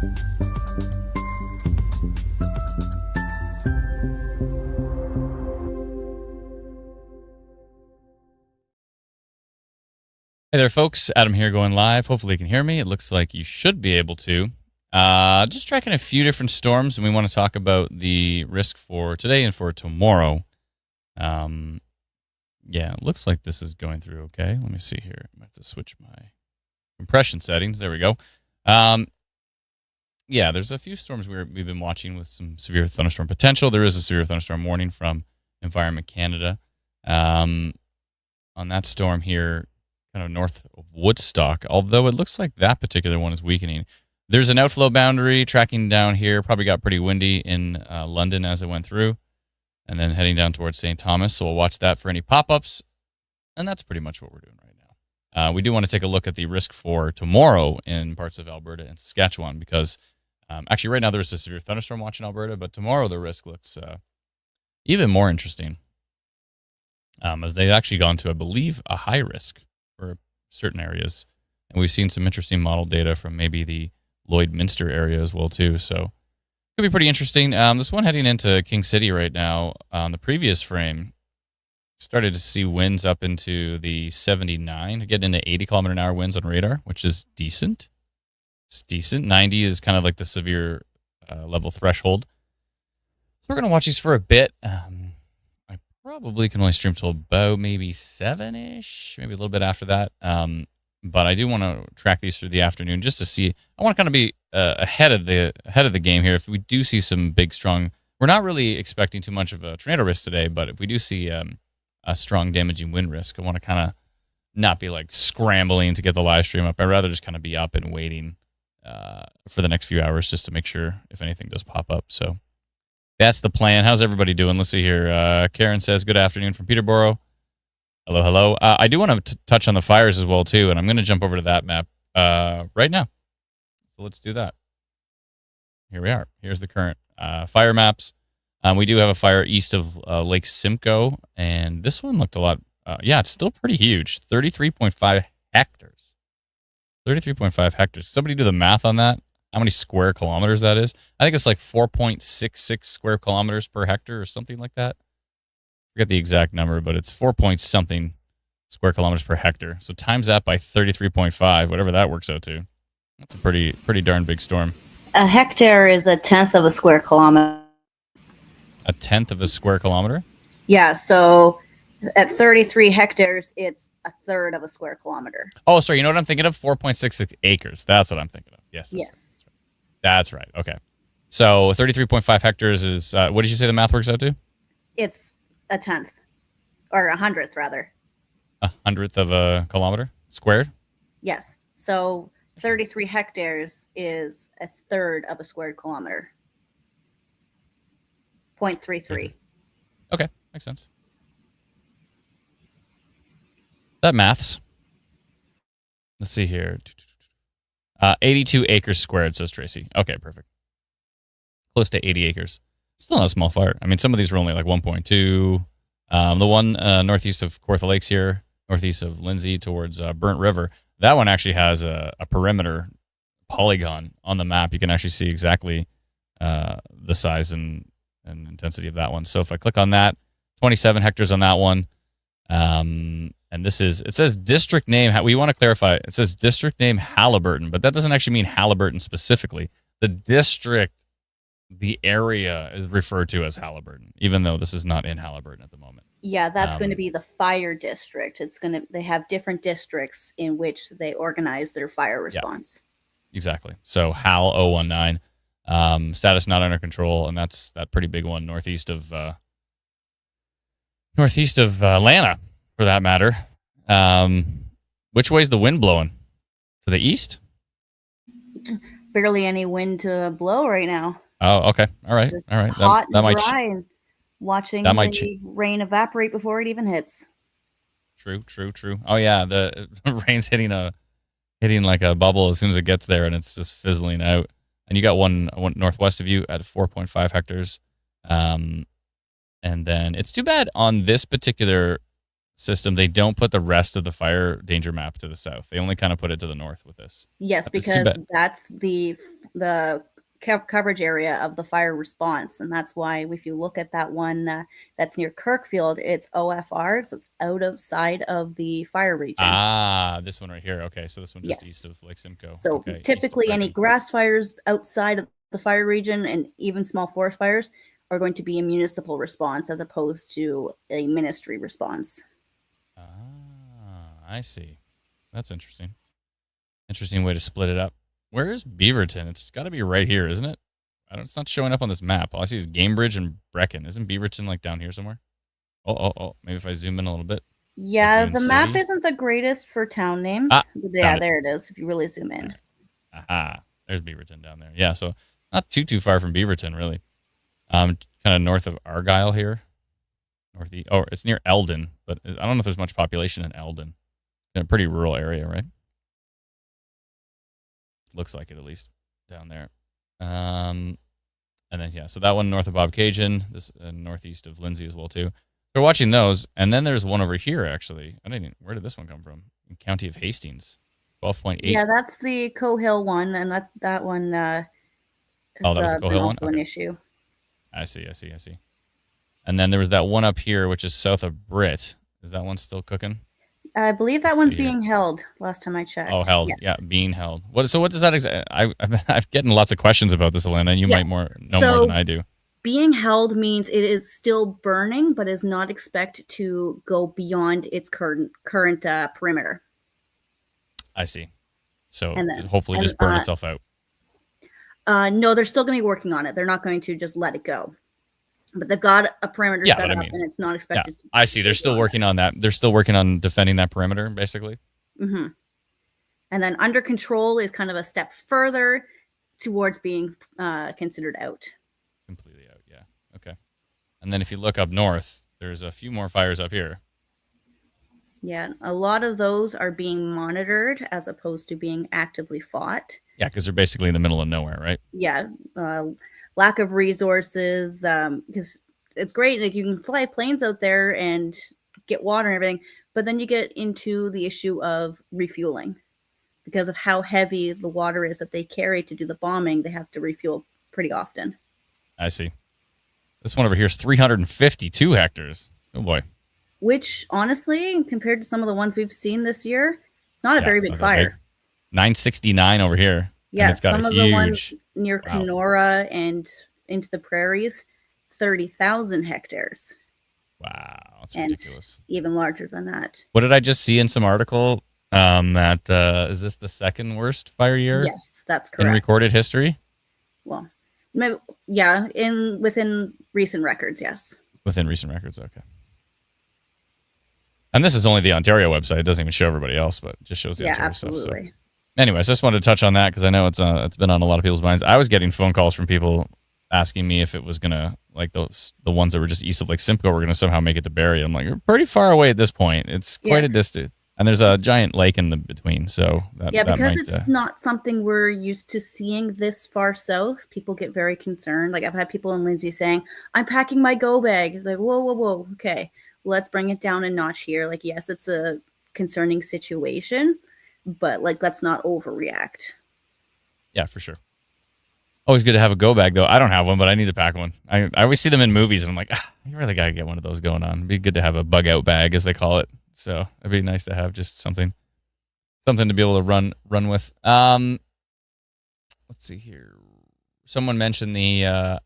Hey there, folks. Adam here going live. Hopefully you can hear me. It looks like you should be able to. Just tracking a few different storms, and we want to talk about the risk for today and for tomorrow. Yeah, it looks like this is going through okay. Let me see here. I have to switch my compression settings. There we go. Yeah, there's a few storms we've been watching with some severe thunderstorm potential. There is a severe thunderstorm warning from Environment Canada. On that storm here, kind of north of Woodstock, although it looks like that particular one is weakening. There's an outflow boundary tracking down here. Probably got pretty windy in London as it went through, and then heading down towards St. Thomas. So we'll watch that for any pop-ups, and that's pretty much what we're doing right now. We do want to take a look at the risk for tomorrow in parts of Alberta and Saskatchewan, because actually right now there's a severe thunderstorm watch in Alberta, but tomorrow the risk looks even more interesting, as they've actually gone to, I believe, a high risk for certain areas. And we've seen some interesting model data from maybe the Lloydminster area as well, too. So it could be pretty interesting. This one heading into King City right now, on the previous frame, started to see winds up into the 79, getting into 80 kilometer an hour winds on radar, which is decent. It's decent. 90 is kind of like the severe level threshold. So we're going to watch these for a bit. I probably can only stream till about maybe 7-ish, maybe a little bit after that. But I do want to track these through the afternoon just to see. I want to kind of be ahead of the game here. If we do see some big, strong, we're not really expecting too much of a tornado risk today, but if we do see a strong damaging wind risk, I want to kind of not be like scrambling to get the live stream up. I'd rather just kind of be up and waiting for the next few hours just to make sure if anything does pop up. So that's the plan. How's everybody doing? Let's see here. Karen says, good afternoon from Peterborough. Hello, hello. I do want to touch on the fires as well, too, and I'm going to jump over to that map right now. So let's do that. Here we are. Here's the current fire maps. We do have a fire east of Lake Simcoe, and this one looked a lot, yeah, it's still pretty huge. 33.5 hectares. 33.5 hectares. Somebody do the math on that. How many square kilometers that is? I think it's like 4.66 square kilometers per hectare or something like that. I forget the exact number, but it's 4 point something square kilometers per hectare. So times that by 33.5, whatever that works out to. That's a pretty darn big storm. A hectare is a tenth of a square kilometer. A tenth of a square kilometer? Yeah, so at 33 hectares, it's a third of a square kilometer. Oh, sorry, you know what I'm thinking of? 4.66 acres. That's what I'm thinking of. Yes. That's right. Okay. So 33.5 hectares is, what did you say the math works out to? It's a tenth, or a hundredth, rather. A hundredth of a kilometer squared? Yes. So 33 hectares is a third of a squared kilometer. 0.33. Okay, makes sense. That maths. Let's see here. 82 acres squared, says Tracy. Okay, perfect. Close to 80 acres. Still not a small fire. I mean, some of these were only like 1.2. The one northeast of Kawartha Lakes here, northeast of Lindsay towards Burnt River, that one actually has a perimeter polygon on the map. You can actually see exactly the size and intensity of that one. So if I click on that, 27 hectares on that one. And this is, it says district name. We want to clarify, it says district name Halliburton, but that doesn't actually mean Halliburton specifically. The district, the area is referred to as Halliburton, even though this is not in Halliburton at the moment. Yeah, that's going to be the fire district. They have different districts in which they organize their fire response. Yeah, exactly. So HAL 019, status not under control, and that's that pretty big one northeast of Atlanta, for that matter. Which way is the wind blowing? To the east? Barely any wind to blow right now. Oh, okay. All right. Just all right. Hot that and might dry, and watching the rain evaporate before it even hits. True. Oh yeah, the rain's hitting like a bubble as soon as it gets there, and it's just fizzling out. And you got one northwest of you at 4.5 hectares. And then it's too bad on this particular system, they don't put the rest of the fire danger map to the south. They only kind of put it to the north with this. Yes, because that's the coverage area of the fire response, and that's why if you look at that one that's near Kirkfield, it's OFR, so it's outside of the fire region. This one right here. Okay, so this one just east of Lake Simcoe. So okay, typically any grass fires outside of the fire region and even small forest fires are going to be a municipal response as opposed to a ministry response. I see. That's interesting. Interesting way to split it up. Where is Beaverton? It's got to be right here, isn't it? It's not showing up on this map. All I see is Gamebridge and Brecken. Isn't Beaverton like down here somewhere? Oh. Maybe if I zoom in a little bit. Yeah, the map isn't the greatest for town names. Yeah, there it is. If you really zoom in. Aha. There's Beaverton down there. Yeah, so not too far from Beaverton, really. Kind of north of Argyle here. Northeast. Oh, it's near Eldon, but I don't know if there's much population in Eldon. In a pretty rural area, right? Looks like it, at least down there. And then so that one north of Bobcaygeon, this northeast of Lindsay as well too. We're watching those, and then there's one over here actually. Where did this one come from? In County of Hastings, 12.8. Yeah, that's the Cohill one, and that one. That was a Cohill also one. An issue. I see. And then there was that one up here, which is south of Britt. Is that one still cooking? I believe that one's being held. Last time I checked. Oh, held. Yes. Yeah, being held. What does that exactly? I'm getting lots of questions about this, Elena. You might know more than I do. Being held means it is still burning, but is not expected to go beyond its current perimeter. I see. So hopefully just burn itself out. No, they're still going to be working on it. They're not going to just let it go. But they've got a perimeter set up, and it's not expected to. I see. They're still working on that. They're still working on defending that perimeter, basically. Mm-hmm. And then under control is kind of a step further towards being considered out. Completely out, yeah. Okay. And then if you look up north, there's a few more fires up here. Yeah, a lot of those are being monitored as opposed to being actively fought. Yeah, because they're basically in the middle of nowhere, right? Yeah. Lack of resources, because it's great. Like you can fly planes out there and get water and everything, but then you get into the issue of refueling because of how heavy the water is that they carry to do the bombing. They have to refuel pretty often. I see. This one over here is 352 hectares. Oh boy. Which honestly, compared to some of the ones we've seen this year, it's not a very big fire. 969 over here. Yeah, some of the ones near Kenora and into the prairies, 30,000 hectares. Wow, that's ridiculous. Even larger than that. What did I just see in some article? That is this the second worst fire year? Yes, that's correct. In recorded history? Well, maybe, yeah, within recent records, yes. Within recent records, okay. And this is only the Ontario website. It doesn't even show everybody else, but it just shows the Ontario stuff. So. Anyways, I just wanted to touch on that because I know it's been on a lot of people's minds. I was getting phone calls from people asking me if it was gonna, like the ones that were just east of Lake Simcoe were gonna somehow make it to Barrie. I'm like, you're pretty far away at this point. It's quite a distance, and there's a giant lake in the between. So because it's not something we're used to seeing this far south. People get very concerned. Like I've had people in Lindsay saying, "I'm packing my go bag." It's like, whoa, okay, let's bring it down a notch here. Like, yes, it's a concerning situation, but like let's not overreact. Yeah, for sure. Always good to have a go bag though. I don't have one, but I need to pack one. I always see them in movies and I'm like, you really gotta get one of those going on. It'd be good to have a bug out bag as they call it. So it'd be nice to have just something to be able to run with. Let's see here. Someone mentioned the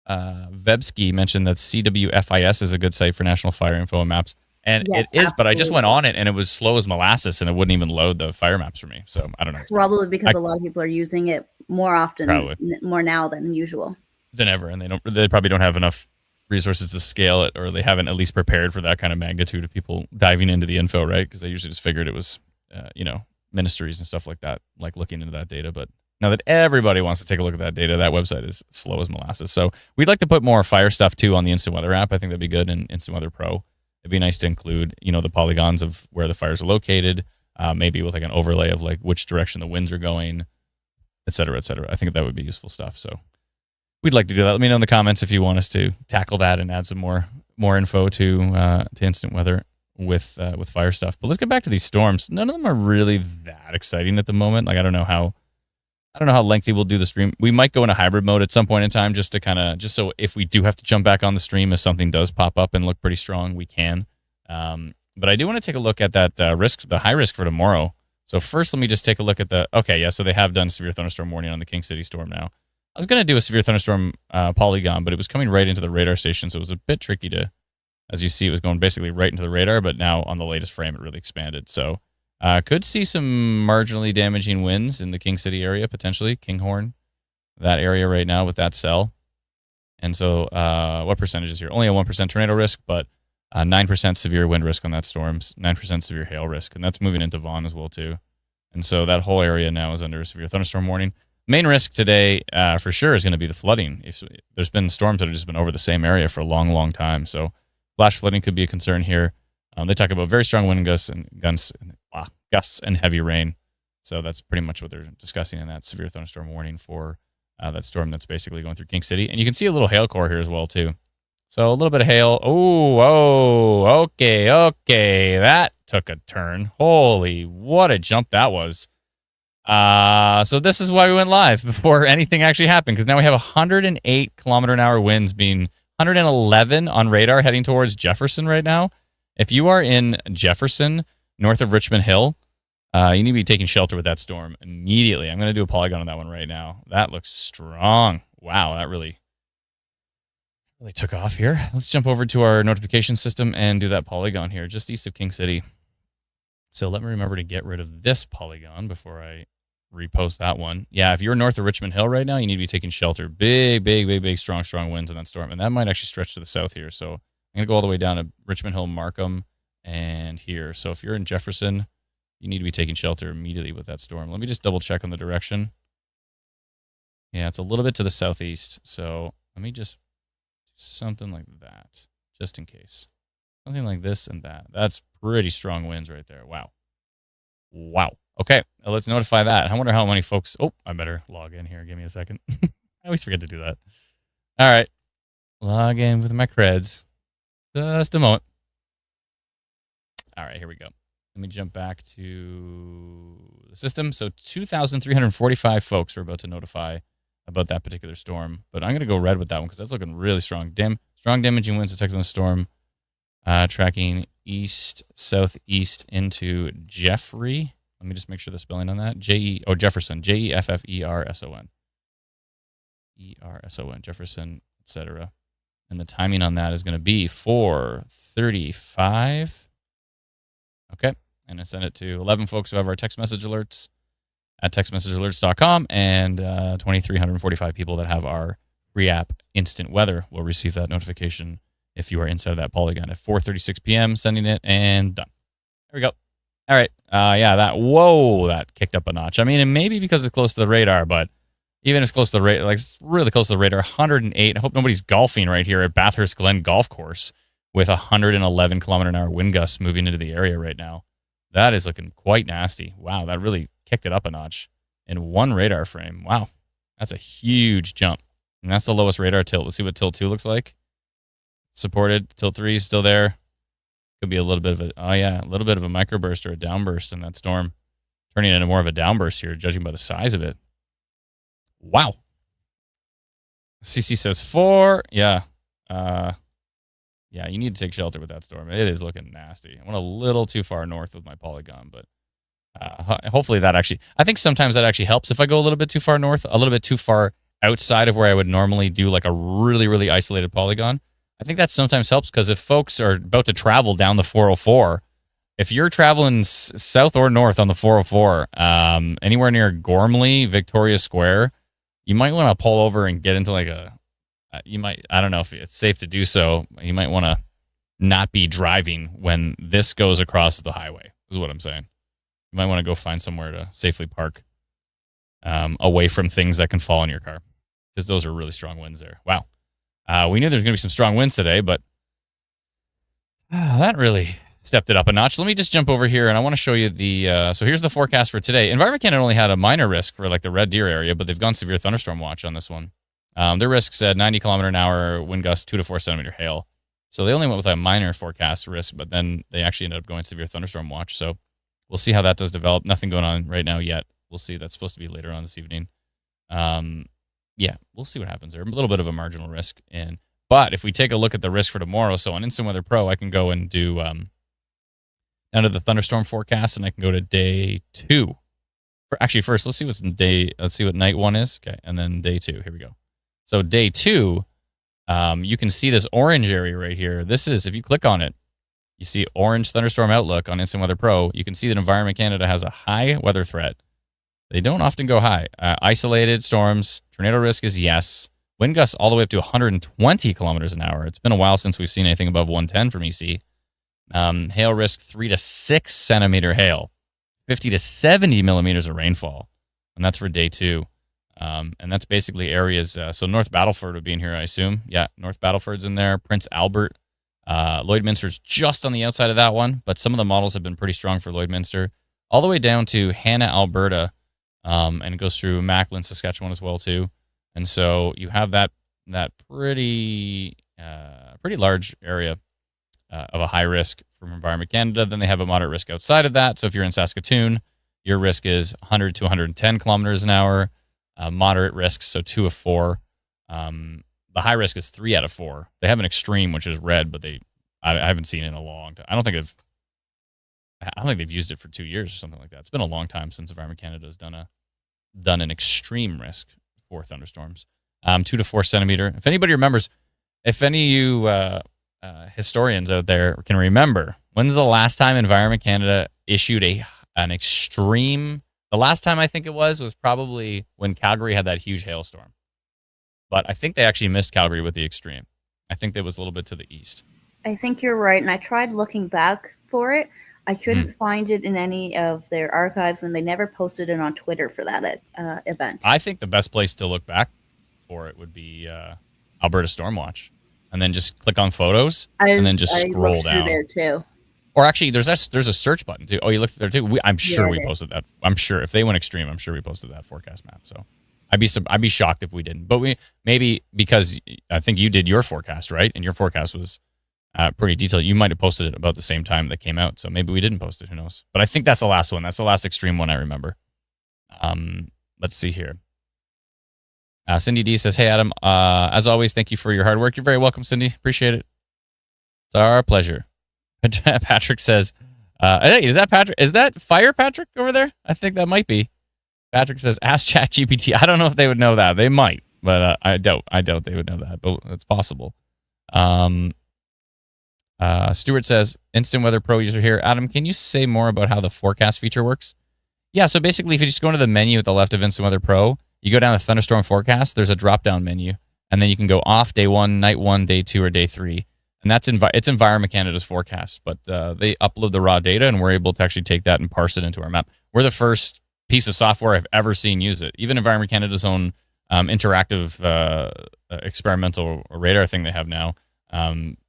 Vebsky mentioned that CWFIS is a good site for National Fire Info and Maps. And yes, it is, absolutely. But I just went on it and it was slow as molasses and it wouldn't even load the fire maps for me. So I don't know. Probably because a lot of people are using it more often, more now than usual. Than ever. And they probably don't have enough resources to scale it, or they haven't at least prepared for that kind of magnitude of people diving into the info, right? Because they usually just figured it was, ministries and stuff like that, like looking into that data. But now that everybody wants to take a look at that data, that website is slow as molasses. So we'd like to put more fire stuff too on the Instant Weather app. I think that'd be good in Instant Weather Pro. It'd be nice to include, the polygons of where the fires are located, maybe with like an overlay of like which direction the winds are going, et cetera, et cetera. I think that would be useful stuff. So we'd like to do that. Let me know in the comments if you want us to tackle that and add some more info to Instant Weather with fire stuff. But let's get back to these storms. None of them are really that exciting at the moment. Like I don't know how lengthy we'll do the stream. We might go into hybrid mode at some point in time just so if we do have to jump back on the stream, if something does pop up and look pretty strong, we can. But I do want to take a look at that the high risk for tomorrow. So first, let me just take a look at so they have done severe thunderstorm warning on the King City storm now. I was going to do a severe thunderstorm polygon, but it was coming right into the radar station, so it was a bit tricky to, as you see, it was going basically right into the radar, but now on the latest frame, it really expanded. So could see some marginally damaging winds in the King City area, potentially, Kinghorn, that area right now with that cell. And so what percentage is here? Only a 1% tornado risk, but 9% severe wind risk on that storm, 9% severe hail risk, and that's moving into Vaughan as well, too. And so that whole area now is under a severe thunderstorm warning. Main risk today, for sure, is going to be the flooding. There's been storms that have just been over the same area for a long, long time. So flash flooding could be a concern here. They talk about very strong wind gusts and heavy rain. So that's pretty much what they're discussing in that severe thunderstorm warning for that storm that's basically going through King City. And you can see a little hail core here as well, too. So a little bit of hail. Okay. That took a turn. Holy, what a jump that was. So this is why we went live before anything actually happened, because now we have 108 kilometer-an-hour winds being 111 on radar heading towards Jefferson right now. If you are in Jefferson, north of Richmond Hill, you need to be taking shelter with that storm immediately. I'm going to do a polygon on that one right now. That looks strong. Wow, that really took off here. Let's jump over to our notification system and do that polygon here, just east of King City. So let me remember to get rid of this polygon before I repost that one. Yeah, if you're north of Richmond Hill right now, you need to be taking shelter. Big, strong winds in that storm. And that might actually stretch to the south here. So I'm going to go all the way down to Richmond Hill, Markham, and here. So if you're in Jefferson, you need to be taking shelter immediately with that storm. Let me just double check on the direction. Yeah, it's a little bit to the southeast. So let me just do something like that, just in case. Something like this and that. That's pretty strong winds right there. Wow. Okay, let's notify that. I wonder how many folks... Oh, I better log in here. Give me a second. I always forget to do that. All right. Log in with my creds. Just a moment. All right, here we go. Let me jump back to the system. So 2,345 folks are about to notify about that particular storm. But I'm going to go red with that one because that's looking really strong. Strong damaging winds detected on the storm. Tracking southeast into Jeffrey. Let me just make sure the spelling on that. Jefferson. Jefferson. Jefferson, etc. And the timing on that is going to be 4:35. Okay. And I send it to 11 folks who have our text message alerts at textmessagealerts.com, and 2,345 people that have our free app Instant Weather will receive that notification if you are inside of that polygon at 4:36 p.m. Sending it, and done. There we go. All right. That kicked up a notch. I mean, and maybe because it's close to the radar, but even as close to the radar, like it's really close to the radar, 108. I hope nobody's golfing right here at Bathurst Glen Golf Course with 111 kilometer-an-hour wind gusts moving into the area right now. That is looking quite nasty. Wow, that really kicked it up a notch in one radar frame. Wow, that's a huge jump. And that's the lowest radar tilt. Let's see what tilt 2 looks like. Supported. Tilt 3 is still there. Could be a little bit of a microburst or a downburst in that storm. Turning into more of a downburst here, judging by the size of it. Wow. CC says 4. Yeah. Yeah, you need to take shelter with that storm. It is looking nasty. I went a little too far north with my polygon, but hopefully that actually... I think sometimes that actually helps if I go a little bit too far north, a little bit too far outside of where I would normally do like a really, really isolated polygon. I think that sometimes helps because if folks are about to travel down the 404, if you're traveling south or north on the 404, anywhere near Gormley, Victoria Square, you might want to pull over and get into like I don't know if it's safe to do so. You might want to not be driving when this goes across the highway, is what I'm saying. You might want to go find somewhere to safely park away from things that can fall in your car because those are really strong winds there. Wow. We knew there was going to be some strong winds today, but that really stepped it up a notch. Let me just jump over here, and I want to show you so here's the forecast for today. Environment Canada only had a minor risk for like the Red Deer area, but they've gone severe thunderstorm watch on this one. Their risk said 90 kilometer an hour wind gusts, 2 to 4 centimeter hail. So they only went with a minor forecast risk, but then they actually ended up going severe thunderstorm watch. So we'll see how that does develop. Nothing going on right now yet. We'll see. That's supposed to be later on this evening. Yeah, we'll see what happens there. A little bit of a marginal risk. But if we take a look at the risk for tomorrow, so on Instant Weather Pro, I can go and do down to the thunderstorm forecast, and I can go to day 2. Actually, first, let's see what night 1 is. Okay, and then day 2. Here we go. So day 2, you can see this orange area right here. This is, if you click on it, you see orange thunderstorm outlook on Instant Weather Pro. You can see that Environment Canada has a high weather threat. They don't often go high. Isolated storms, tornado risk is yes. Wind gusts all the way up to 120 kilometers an hour. It's been a while since we've seen anything above 110 from EC. Hail risk 3 to 6 centimeter hail, 50 to 70 millimeters of rainfall, and that's for day 2. And that's basically areas. So North Battleford would be in here, I assume. Yeah, North Battleford's in there. Prince Albert, Lloydminster's just on the outside of that one, but some of the models have been pretty strong for Lloydminster, all the way down to Hanna, Alberta, and it goes through Macklin, Saskatchewan as well too. And so you have that pretty large area of a high risk from Environment Canada. Then they have a moderate risk outside of that. So if you're in Saskatoon, your risk is 100 to 110 kilometers an hour. Moderate risk, so 2 of 4. The high risk is 3 out of 4. They have an extreme, which is red, but I haven't seen it in a long time. I don't think they've used it for 2 years or something like that. It's been a long time since Environment Canada has done an extreme risk for thunderstorms. 2 to 4 centimeter. If anybody remembers, if any of you historians out there can remember, when's the last time Environment Canada issued an extreme? The last time I think it was probably when Calgary had that huge hailstorm. But I think they actually missed Calgary with the extreme. I think that was a little bit to the east. I think you're right, and I tried looking back for it. I couldn't find it in any of their archives, and they never posted it on Twitter for that event. I think the best place to look back for it would be Alberta Stormwatch, and then just click on photos, and then just scroll down. There too. Or actually, there's a search button too. Oh, you looked there too. I'm sure we posted that. I'm sure if they went extreme, I'm sure we posted that forecast map. So I'd be shocked if we didn't. But we maybe, because I think you did your forecast, right? And your forecast was pretty detailed. You might have posted it about the same time that came out. So maybe we didn't post it. Who knows? But I think that's the last one. That's the last extreme one I remember. Let's see here. Cindy D says, "Hey Adam, as always, thank you for your hard work." You're very welcome, Cindy. Appreciate it. It's our pleasure. Patrick says, "Hey, is that Patrick? Is that Fire Patrick over there? I think that might be." Patrick says, "Ask ChatGPT." I don't know if they would know that. They might, but I doubt they would know that. But it's possible. Stuart says, "Instant Weather Pro user here. Adam, can you say more about how the forecast feature works?" Yeah, so basically, if you just go into the menu at the left of Instant Weather Pro, you go down to thunderstorm forecast. There's a drop-down menu, and then you can go off day 1, night 1, day 2, or day 3. And it's Environment Canada's forecast, but they upload the raw data, and we're able to actually take that and parse it into our map. We're the first piece of software I've ever seen use it. Even Environment Canada's own interactive experimental radar thing they have now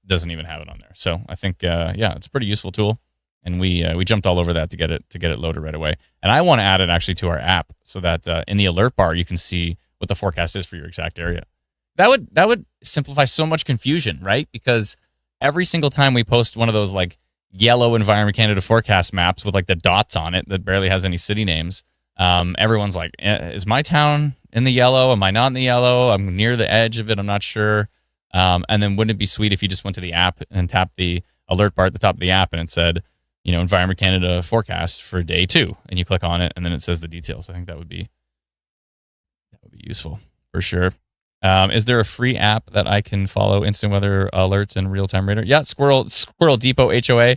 doesn't even have it on there. So I think it's a pretty useful tool, and we jumped all over that to get it loaded right away. And I want to add it actually to our app so that in the alert bar you can see what the forecast is for your exact area. That would simplify so much confusion, right? Because every single time we post one of those like yellow Environment Canada forecast maps with like the dots on it that barely has any city names, everyone's like, "Is my town in the yellow? Am I not in the yellow? I'm near the edge of it. I'm not sure." And then wouldn't it be sweet if you just went to the app and tapped the alert bar at the top of the app and it said, Environment Canada forecast for day 2, and you click on it and then it says the details. I think that would be useful for sure. Is there a free app that I can follow instant weather alerts and real-time radar? Yeah, Squirrel Depot HOA.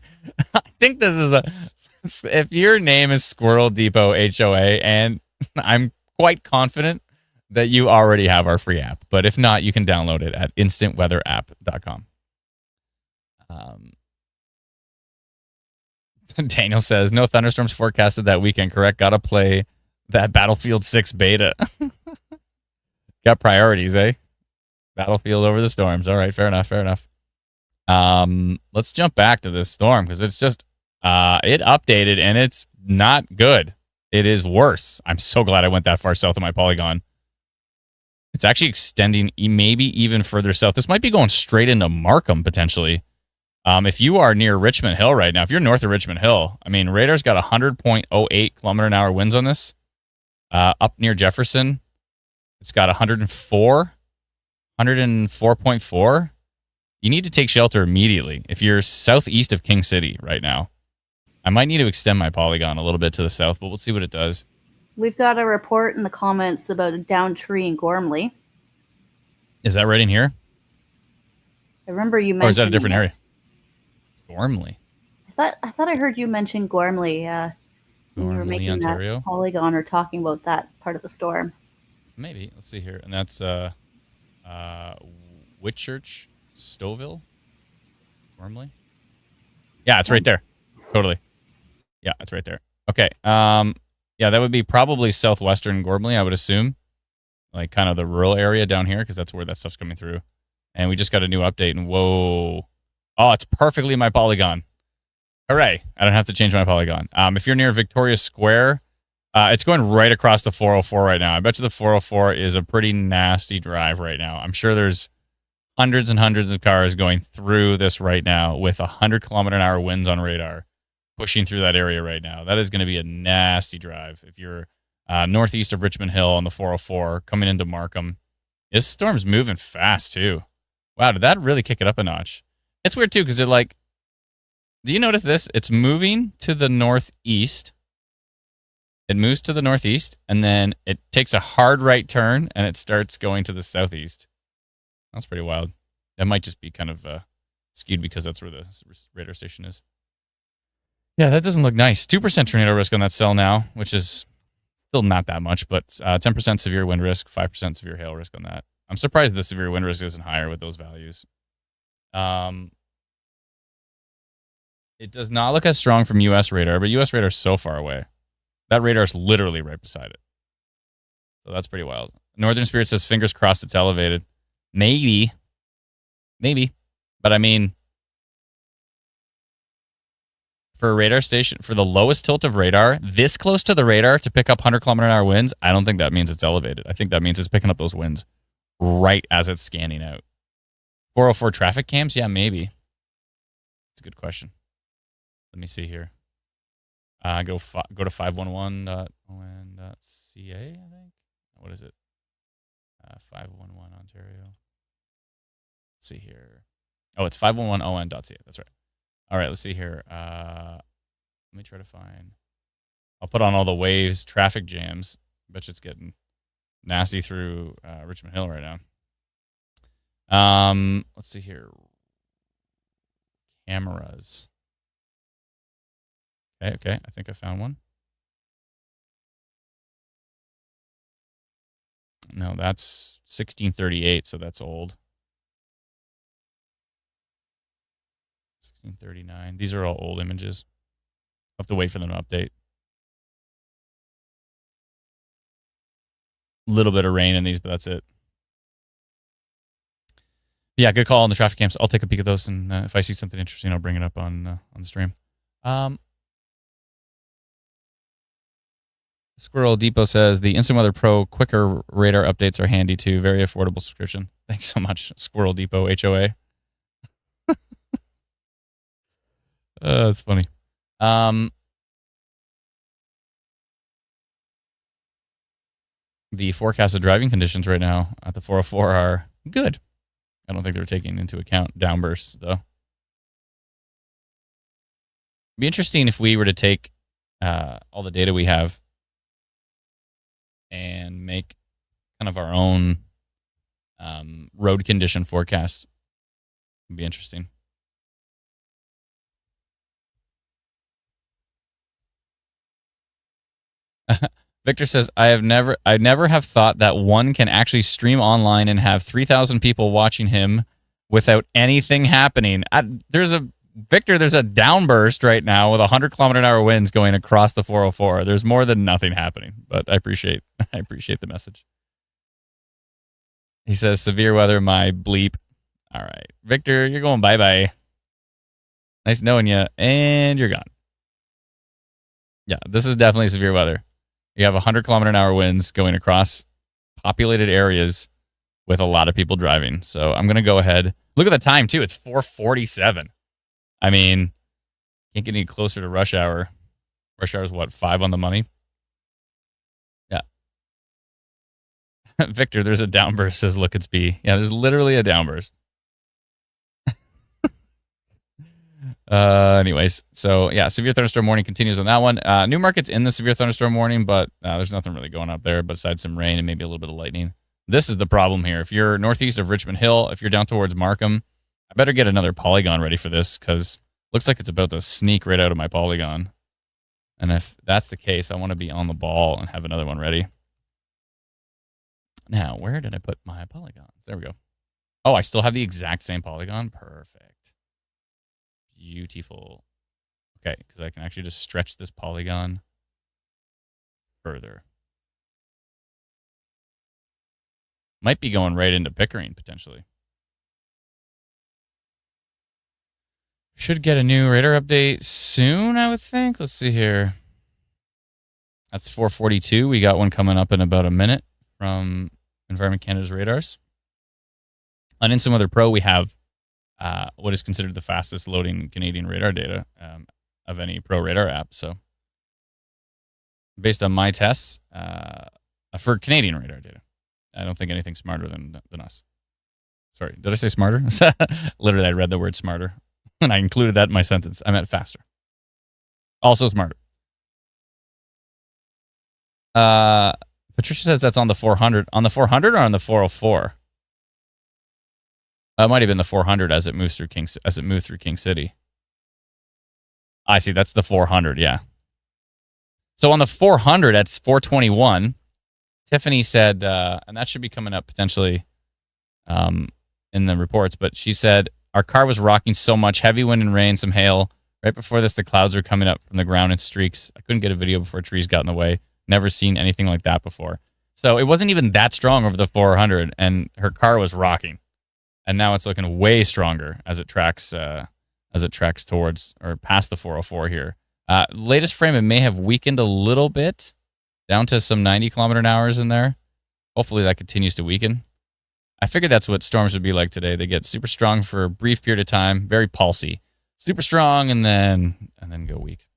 I think this is if your name is Squirrel Depot HOA, and I'm quite confident that you already have our free app. But if not, you can download it at instantweatherapp.com. Daniel says, "No thunderstorms forecasted that weekend, correct? Gotta play that Battlefield 6 beta." Got priorities, eh? Battlefield over the storms. All right, fair enough. Let's jump back to this storm because it's just it updated and it's not good. It is worse. I'm so glad I went that far south of my polygon. It's actually extending maybe even further south. This might be going straight into Markham potentially. If you are near Richmond Hill right now, if you're north of Richmond Hill, I mean, radar's got 100.08 kilometer an hour winds on this. Up near Jefferson, it's got 104, 104.4. You need to take shelter immediately. If you're southeast of King City right now, I might need to extend my polygon a little bit to the south, but we'll see what it does. We've got a report in the comments about a downed tree in Gormley. Is that right in here? I remember you mentioned. Or is that a different area? Gormley. I thought I heard you mention Gormley when you were making Ontario? That polygon or talking about that part of the storm. Maybe. Let's see here. And that's Whitchurch, Stouffville, Gormley. Yeah, it's right there. Totally. Yeah, it's right there. Okay. Yeah, that would be probably southwestern Gormley, I would assume. Like kind of the rural area down here, because that's where that stuff's coming through. And we just got a new update, and whoa. Oh, it's perfectly my polygon. Hooray. I don't have to change my polygon. If you're near Victoria Square, it's going right across the 404 right now. I bet you the 404 is a pretty nasty drive right now. I'm sure there's hundreds and hundreds of cars going through this right now with 100 kilometer an hour winds on radar pushing through that area right now. That is going to be a nasty drive. If you're northeast of Richmond Hill on the 404 coming into Markham, this storm's moving fast too. Wow, did that really kick it up a notch? It's weird too, because it like, do you notice this? It's moving to the northeast. It moves to the northeast, and then it takes a hard right turn, and it starts going to the southeast. That's pretty wild. That might just be kind of skewed because that's where the radar station is. Yeah, that doesn't look nice. 2% tornado risk on that cell now, which is still not that much, but 10% severe wind risk, 5% severe hail risk on that. I'm surprised the severe wind risk isn't higher with those values. It does not look as strong from U.S. radar, but U.S. radar is so far away. That radar is literally right beside it. So that's pretty wild. Northern Spirit says, fingers crossed it's elevated. Maybe. But I mean, for a radar station, for the lowest tilt of radar, this close to the radar to pick up 100 kilometer an hour winds, I don't think that means it's elevated. I think that means it's picking up those winds right as it's scanning out. 404 traffic cams? Yeah, maybe. That's a good question. Let me see here. Go to 511.on.ca, I think. What is it? 511 Ontario. Let's see here. Oh, it's 511on.ca. That's right. All right, let's see here. Let me try to find. I'll put on all the waves, traffic jams. I bet you it's getting nasty through Richmond Hill right now. Let's see here. Cameras. Okay. I think I found one. No, that's 1638, so that's old. 1639. These are all old images. I'll have to wait for them to update. A little bit of rain in these, but that's it. Yeah, good call on the traffic cams. I'll take a peek at those, and if I see something interesting, I'll bring it up on the stream. Squirrel Depot says, the Instant Weather Pro quicker radar updates are handy too. Very affordable subscription. Thanks so much, Squirrel Depot, HOA. That's funny. The forecasted driving conditions right now at the 404 are good. I don't think they're taking into account downbursts, though. It'd be interesting if we were to take all the data we have and make kind of our own road condition forecast. It'd be interesting. Victor says, I never have thought that one can actually stream online and have 3,000 people watching him without anything happening. There's a downburst right now with 100 kilometer an hour winds going across the 404. There's more than nothing happening, but I appreciate the message. He says, severe weather, my bleep. All right, Victor, you're going bye-bye. Nice knowing you, and you're gone. Yeah, this is definitely severe weather. You have 100 kilometer an hour winds going across populated areas with a lot of people driving. So I'm going to go ahead. Look at the time, too. It's 4:47. I mean, can't get any closer to rush hour. Rush hour is what, 5 on the money? Yeah. Victor, there's a downburst, says Look It's B. Yeah, there's literally a downburst. Anyways, so yeah, severe thunderstorm warning continues on that one. Newmarket's in the severe thunderstorm warning, but there's nothing really going up there besides some rain and maybe a little bit of lightning. This is the problem here. If you're northeast of Richmond Hill, if you're down towards Markham, I better get another polygon ready for this because looks like it's about to sneak right out of my polygon. And if that's the case, I want to be on the ball and have another one ready. Now, where did I put my polygons? There we go. Oh, I still have the exact same polygon. Perfect. Beautiful. Okay, because I can actually just stretch this polygon further. Might be going right into Pickering, potentially. Should get a new radar update soon, I would think. Let's see here. That's 4:42. We got one coming up in about a minute from Environment Canada's radars. On Instant Weather Pro, we have what is considered the fastest loading Canadian radar data of any pro radar app. So based on my tests for Canadian radar data, I don't think anything's smarter than us. Sorry, did I say smarter? Literally, I read the word smarter, and I included that in my sentence. I meant faster. Also smarter. Patricia says that's on the 400. On the 400 or on the 404? It might have been the 400 as it moved through King City. I see. That's the 400. Yeah. So on the 400, that's 421. Tiffany said, and that should be coming up potentially in the reports, but she said, our car was rocking so much, heavy wind and rain, some hail. Right before this, the clouds were coming up from the ground in streaks. I couldn't get a video before trees got in the way. Never seen anything like that before. So it wasn't even that strong over the 400, and her car was rocking. And now it's looking way stronger as it tracks towards or past the 404 here. Latest frame, it may have weakened a little bit down to some 90 kilometer an hour in there. Hopefully that continues to weaken. I figured that's what storms would be like today. They get super strong for a brief period of time, very pulsy, super strong, and then go weak.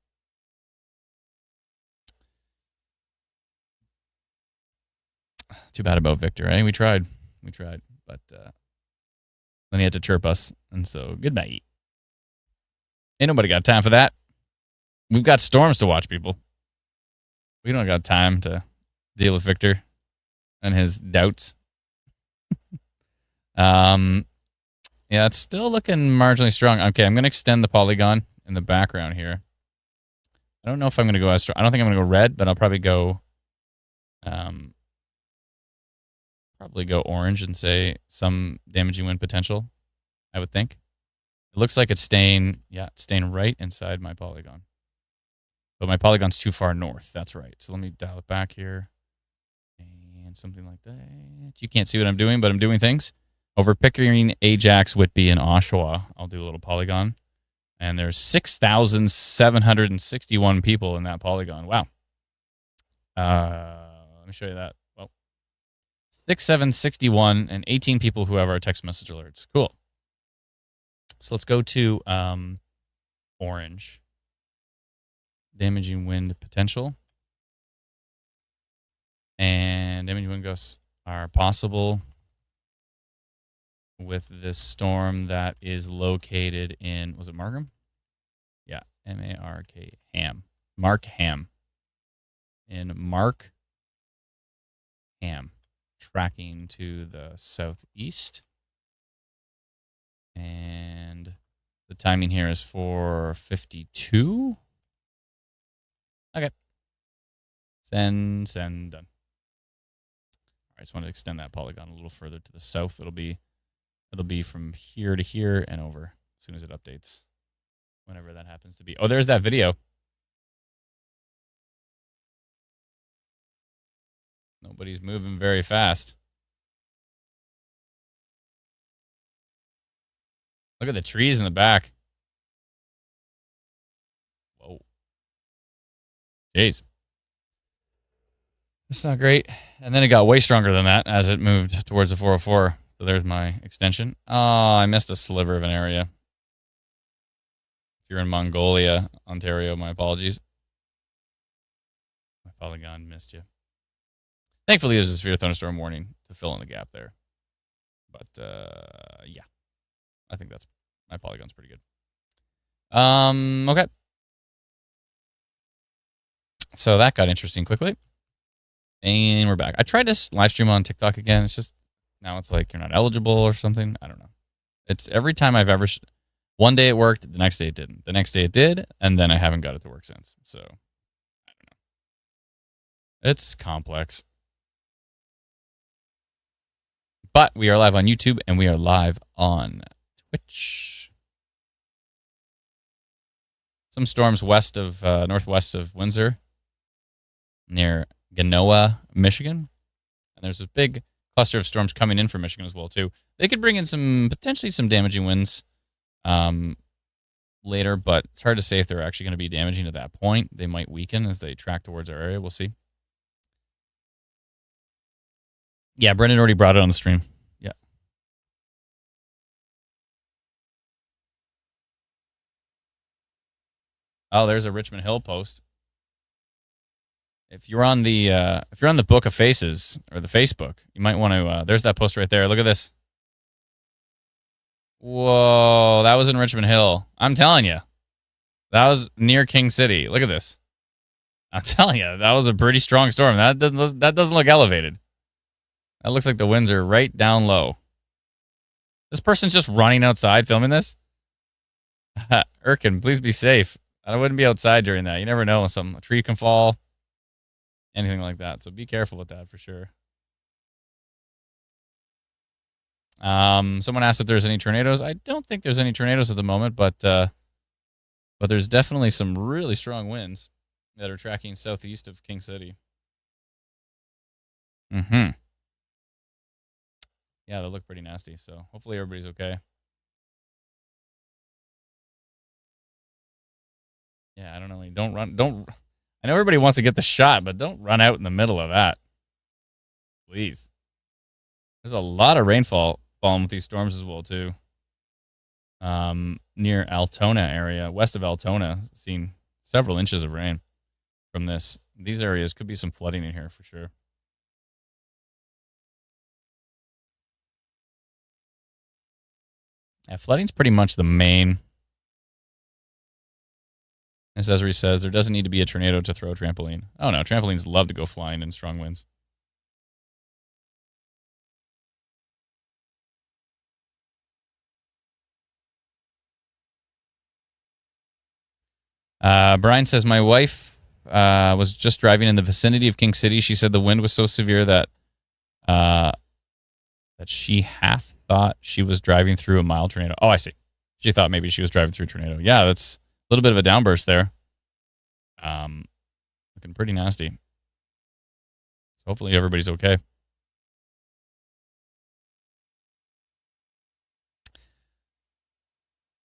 Too bad about Victor, eh? We tried, but then he had to chirp us, and so good night. Ain't nobody got time for that. We've got storms to watch, people. We don't got time to deal with Victor and his doubts. Yeah, it's still looking marginally strong. Okay, I'm going to extend the polygon in the background here. I don't know if I'm going to go as strong. I don't think I'm going to go red, but I'll probably go orange and say some damaging wind potential, I would think. It looks like it's staying right inside my polygon. But my polygon's too far north. That's right. So let me dial it back here. And something like that. You can't see what I'm doing, but I'm doing things. Over Pickering, Ajax, Whitby, and Oshawa, I'll do a little polygon. And there's 6,761 people in that polygon. Wow. Let me show you that. Well, 6,761 and 18 people who have our text message alerts. Cool. So let's go to orange. Damaging wind potential. And damaging wind gusts are possible with this storm that is located in, was it Markham? Yeah, M-A-R-K, Markham. In Markham, tracking to the southeast. And the timing here is 4:52. Okay. Send, done. I just want to extend that polygon a little further to the south. It'll be from here to here and over as soon as it updates, whenever that happens to be. Oh, there's that video. Nobody's moving very fast. Look at the trees in the back. Whoa. Jeez. It's not great. And then it got way stronger than that as it moved towards the 404. So there's my extension. Oh, I missed a sliver of an area. If you're in Mongolia, Ontario, my apologies. My polygon missed you. Thankfully, there's a severe thunderstorm warning to fill in the gap there. But yeah, I think that's my polygon's pretty good. Okay. So that got interesting quickly. And we're back. I tried to live stream on TikTok again. It's just now it's like you're not eligible or something. I don't know. It's every time I've ever one day it worked, the next day it didn't. The next day it did, and then I haven't got it to work since. So I don't know. It's complex. But we are live on YouTube and we are live on Twitch. Some storms west of northwest of Windsor, near Genoa, Michigan. And there's a big cluster of storms coming in from Michigan as well, too. They could bring in potentially some damaging winds later, but it's hard to say if they're actually going to be damaging at that point. They might weaken as they track towards our area. We'll see. Yeah, Brendan already brought it on the stream. Yeah. Oh, there's a Richmond Hill post. If you're on the Book of Faces or the Facebook, you might want to. There's that post right there. Look at this. Whoa, that was in Richmond Hill. I'm telling you, that was near King City. Look at this. I'm telling you, that was a pretty strong storm. That doesn't look elevated. That looks like the winds are right down low. This person's just running outside filming this. Erkin, please be safe. I wouldn't be outside during that. You never know. A tree can fall. Anything like that. So be careful with that for sure. Someone asked if there's any tornadoes. I don't think there's any tornadoes at the moment, but there's definitely some really strong winds that are tracking southeast of King City. Mm-hmm. Yeah, they look pretty nasty. So hopefully everybody's okay. Yeah, I don't know. Don't run. I know everybody wants to get the shot, but don't run out in the middle of that. Please. There's a lot of rainfall falling with these storms as well, too. Near Altona area, west of Altona, seen several inches of rain from this. These areas could be some flooding in here for sure. Yeah, flooding's pretty much the main. As Esri says, there doesn't need to be a tornado to throw a trampoline. Oh no, trampolines love to go flying in strong winds. Brian says, my wife was just driving in the vicinity of King City. She said the wind was so severe that she half thought she was driving through a mild tornado. Oh, I see. She thought maybe she was driving through a tornado. Yeah, that's a little bit of a downburst there. Looking pretty nasty. Hopefully everybody's okay.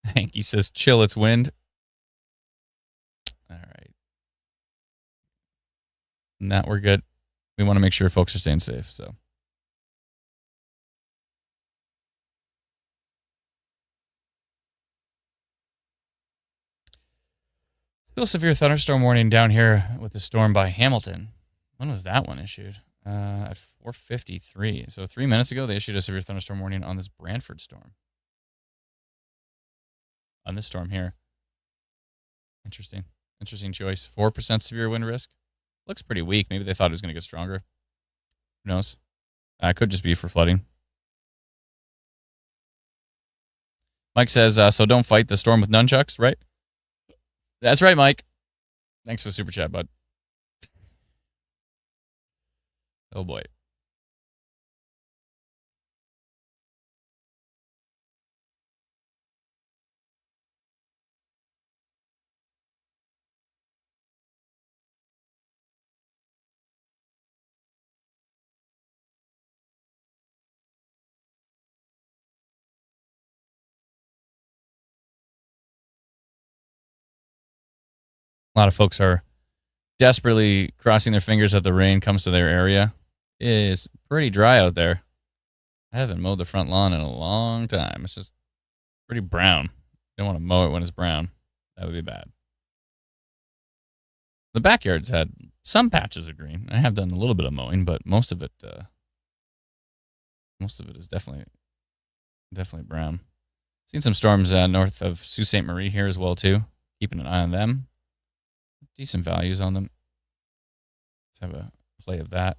Hanky says, chill, it's wind. All right. Now we're good. We want to make sure folks are staying safe, so. Still severe thunderstorm warning down here with the storm by Hamilton. When was that one issued? At 4:53. So 3 minutes ago, they issued a severe thunderstorm warning on this Brantford storm. On this storm here. Interesting. Interesting choice. 4% severe wind risk. Looks pretty weak. Maybe they thought it was going to get stronger. Who knows? Could just be for flooding. Mike says, so don't fight the storm with nunchucks, right? That's right, Mike. Thanks for the super chat, bud. Oh, boy. A lot of folks are desperately crossing their fingers that the rain comes to their area. It's pretty dry out there. I haven't mowed the front lawn in a long time. It's just pretty brown. Don't want to mow it when it's brown. That would be bad. The backyard's had some patches of green. I have done a little bit of mowing, but most of it is definitely brown. Seen some storms north of Sault Ste. Marie here as well too. Keeping an eye on them. Decent values on them. Let's have a play of that.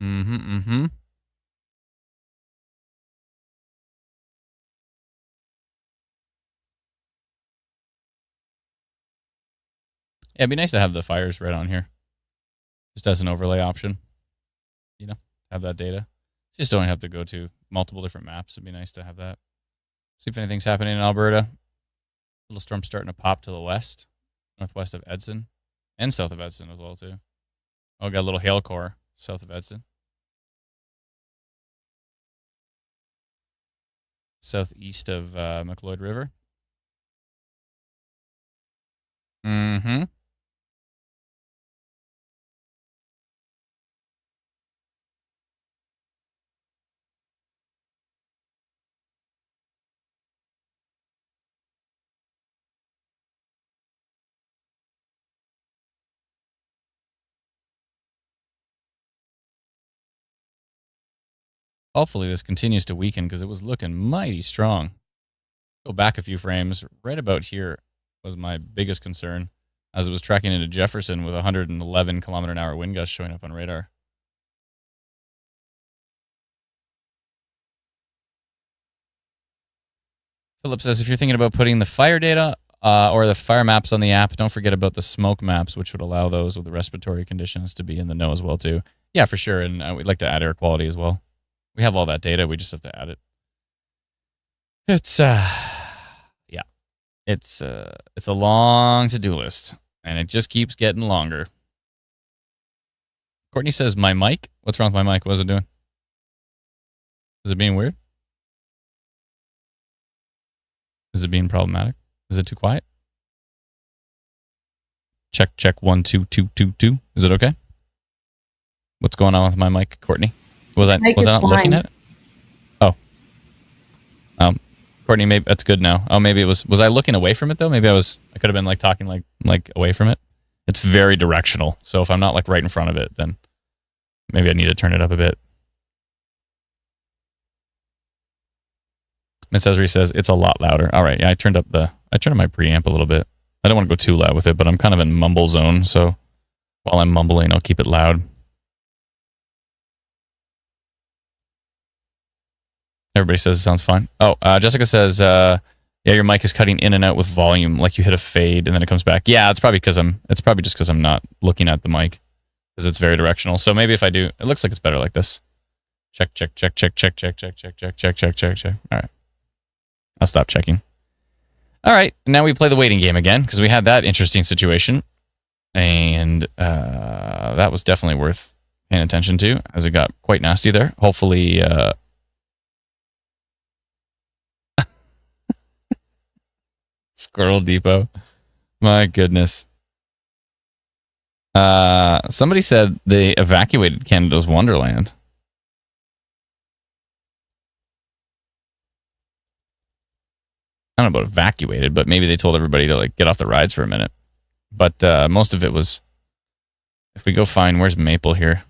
Mm-hmm. Yeah, it'd be nice to have the fires right on here. Just as an overlay option. You know, have that data. Just don't have to go to multiple different maps. It'd be nice to have that. See if anything's happening in Alberta. Little storm starting to pop to the west, northwest of Edson, and south of Edson as well, too. Oh, got a little hail core south of Edson. Southeast of McLeod River. Mm-hmm. Hopefully this continues to weaken because it was looking mighty strong. Go back a few frames. Right about here was my biggest concern as it was tracking into Jefferson with 111 km/h wind gusts showing up on radar. Philip says, if you're thinking about putting the fire data or the fire maps on the app, don't forget about the smoke maps, which would allow those with the respiratory conditions to be in the know as well, too. Yeah, for sure. And we'd like to add air quality as well. We have all that data. We just have to add it. It's, yeah. It's a long to-do list, and it just keeps getting longer. Courtney says, my mic? What's wrong with my mic? What is it doing? Is it being weird? Is it being problematic? Is it too quiet? Check 1 2 2 2 2. Is it okay? What's going on with my mic, Courtney? Was I not looking at it? Oh. Courtney, maybe that's good now. Oh, maybe it was I looking away from it though? Maybe I could have been like talking like away from it. It's very directional. So if I'm not like right in front of it, then maybe I need to turn it up a bit. Miss Esri says it's a lot louder. All right, yeah, I turned up my preamp a little bit. I don't want to go too loud with it, but I'm kind of in mumble zone, so while I'm mumbling, I'll keep it loud. Everybody says it sounds fine. Oh, Jessica says, yeah, your mic is cutting in and out with volume, like you hit a fade and then it comes back. Yeah, it's probably just because I'm not looking at the mic, because it's very directional. So maybe if I do, it looks like it's better like this. Check. All right. I'll stop checking. All right. Now we play the waiting game again, because we had that interesting situation. And that was definitely worth paying attention to, as it got quite nasty there. Hopefully... Squirrel Depot. My goodness. Somebody said they evacuated Canada's Wonderland. I don't know about evacuated, but maybe they told everybody to like get off the rides for a minute. But most of it was, if we go find, where's Maple here?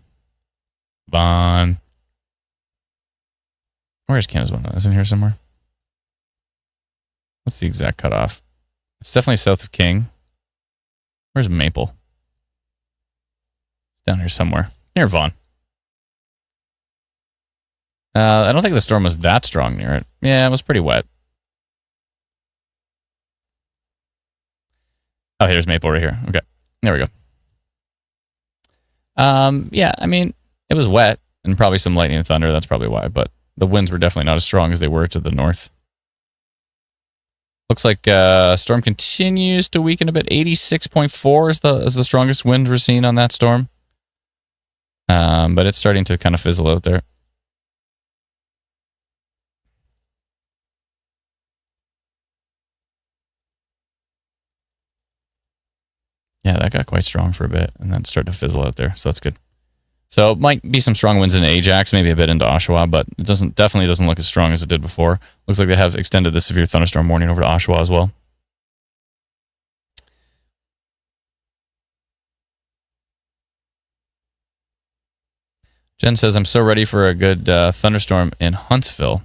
Vaughn. Where's Canada's Wonderland? Isn't it here somewhere? What's the exact cutoff? It's definitely south of King. Where's Maple? Down here somewhere. Near Vaughan. I don't think the storm was that strong near it. Yeah, it was pretty wet. Oh, here's Maple right here. Okay. There we go. Yeah, I mean, it was wet and probably some lightning and thunder. That's probably why. But the winds were definitely not as strong as they were to the north. Looks like storm continues to weaken a bit. 86.4 is the strongest wind we're seeing on that storm. But it's starting to kind of fizzle out there. Yeah, that got quite strong for a bit, and then started to fizzle out there. So that's good. So it might be some strong winds in Ajax, maybe a bit into Oshawa, but it definitely doesn't look as strong as it did before. Looks like they have extended the severe thunderstorm warning over to Oshawa as well. Jen says, I'm so ready for a good thunderstorm in Huntsville.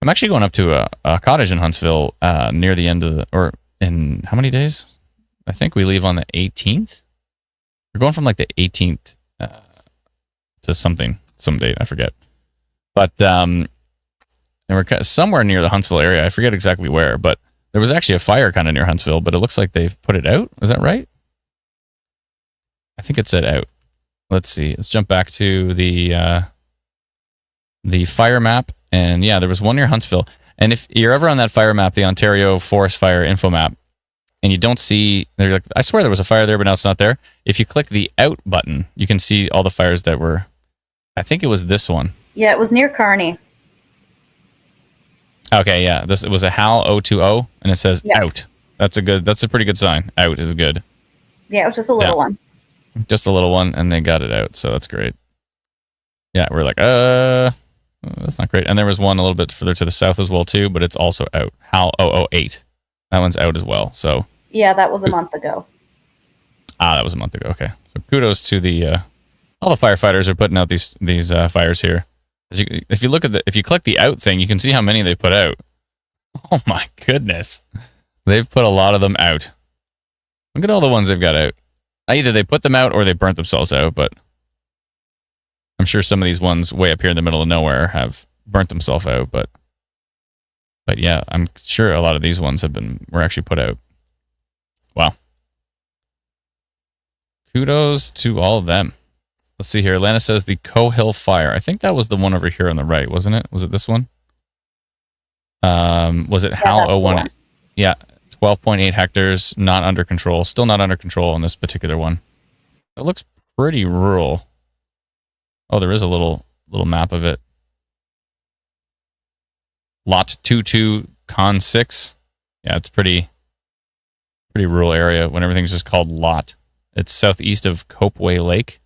I'm actually going up to a cottage in Huntsville near the end of or in how many days? I think we leave on the 18th. We're going from like the 18th to some date, I forget. But and we're somewhere near the Huntsville area. I forget exactly where, but there was actually a fire kind of near Huntsville, but it looks like they've put it out. Is that right? I think it said out. Let's see. Let's jump back to the fire map. And yeah, there was one near Huntsville. And if you're ever on that fire map, the Ontario Forest Fire info map, and you don't see, they're like, I swear there was a fire there, but now it's not there. If you click the out button, you can see all the fires that were, I think it was this one. Yeah, it was near Kearney. Okay, yeah. It was a HAL 020, and it says out. That's a pretty good sign. Out is good. Yeah, it was just a little one. Just a little one, and they got it out, so that's great. Yeah, we're like, that's not great. And there was one a little bit further to the south as well, too, but it's also out. HAL 008. That one's out as well. So yeah, that was a month ago. That was a month ago. Okay, so kudos to all the firefighters are putting out these fires here. If you click the out thing, you can see how many they've put out. Oh my goodness, they've put a lot of them out. Look at all the ones they've got out. Either they put them out or they burnt themselves out. But I'm sure some of these ones way up here in the middle of nowhere have burnt themselves out. But yeah, I'm sure a lot of these ones were actually put out. Wow. Kudos to all of them. Let's see here. Atlanta says the Cohill Fire. I think that was the one over here on the right, wasn't it? Was it this one? Was it HAL 01? Yeah, 12.8 hectares, not under control. Still not under control on this particular one. It looks pretty rural. Oh, there is a little map of it. Lot 22, Con 6. Yeah, it's pretty rural area when everything's just called Lot. It's southeast of Copeway Lake.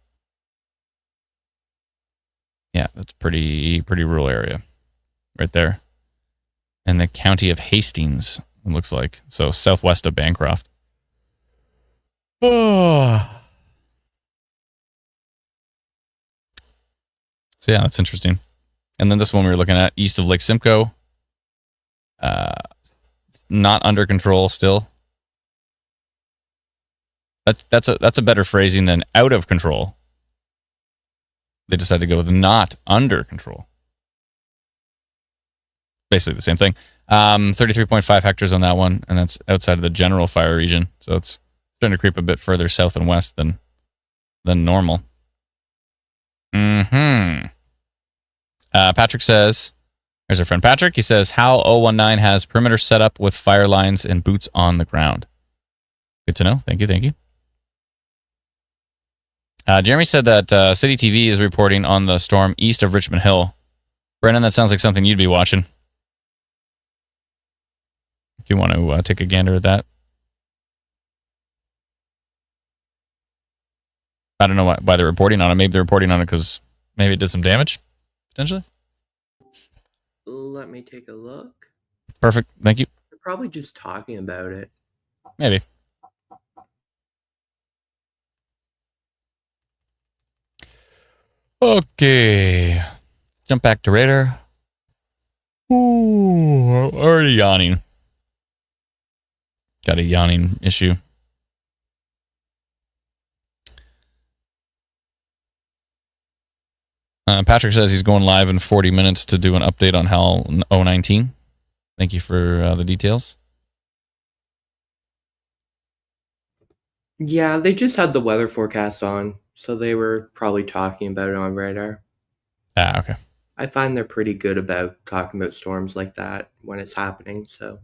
Yeah, that's pretty rural area right there. And the county of Hastings, it looks like. So southwest of Bancroft. Oh. So yeah, that's interesting. And then this one we were looking at, east of Lake Simcoe. Not under control still. That's a better phrasing than out of control. They decided to go with not under control. Basically the same thing. 33.5 hectares on that one, and that's outside of the general fire region. So it's starting to creep a bit further south and west than normal. Patrick says, there's our friend Patrick. He says, HAL 019 has perimeter set up with fire lines and boots on the ground. Good to know. Thank you. Jeremy said that City TV is reporting on the storm east of Richmond Hill. Brennan, that sounds like something you'd be watching. If you want to take a gander at that. I don't know why they're reporting on it. Maybe they're reporting on it because maybe it did some damage, potentially. Let me take a look. Perfect. Thank you. They're probably just talking about it. Maybe. Okay. Jump back to radar. Ooh, already yawning. Got a yawning issue. Patrick says he's going live in 40 minutes to do an update on HAL 019. Thank you for the details. Yeah, they just had the weather forecast on, so they were probably talking about it on radar. Okay. I find they're pretty good about talking about storms like that when it's happening. So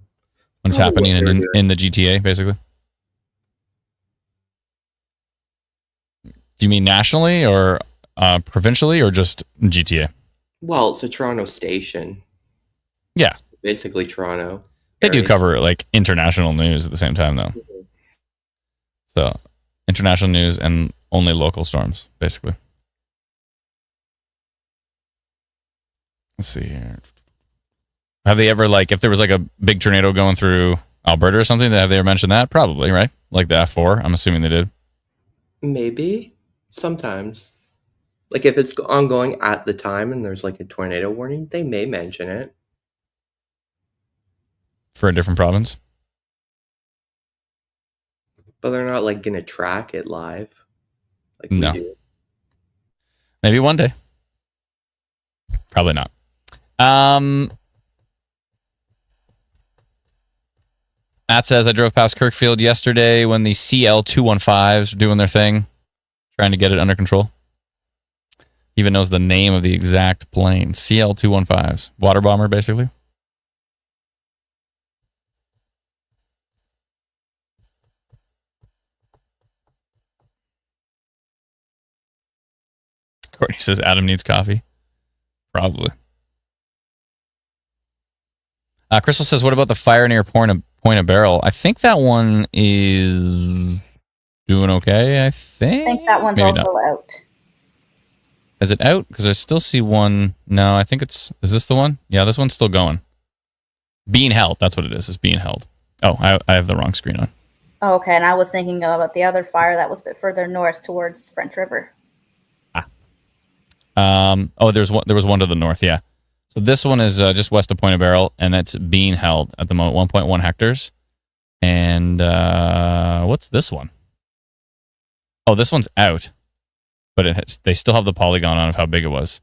when it's happening in the GTA, basically. Do you mean nationally or provincially or just GTA? Well, it's a Toronto station. Yeah. Basically Toronto. They do cover like international news at the same time, though. Mm-hmm. So international news and only local storms, basically. Let's see here. Have they ever, like, if there was like a big tornado going through Alberta or something, have they ever mentioned that? Probably, right? Like the F4. I'm assuming they did. Maybe sometimes. Like if it's ongoing at the time and there's like a tornado warning, they may mention it. For a different province. But they're not like gonna track it live like No. we do. Maybe one day. Probably not. Matt says, I drove past Kirkfield yesterday when the CL215s were doing their thing, trying to get it under control. Even knows the name of the exact plane. CL215s. Water bomber, basically. Courtney says, Adam needs coffee. Probably. Crystal says, what about the fire near Point of Barrel? I think that one is doing okay, I think. I think that one's Maybe also not. out. Is it out? Because I still see one. No, I think it's... Is this the one? Yeah, this one's still going. Being held. That's what it is. It's being held. Oh, I have the wrong screen on. Oh, okay, and I was thinking about the other fire that was a bit further north towards French River. There was one to the north, yeah. So this one is just west of Point of Barrel, and it's being held at the moment, 1.1 hectares. And what's this one? Oh, this one's out, but they still have the polygon on of how big it was.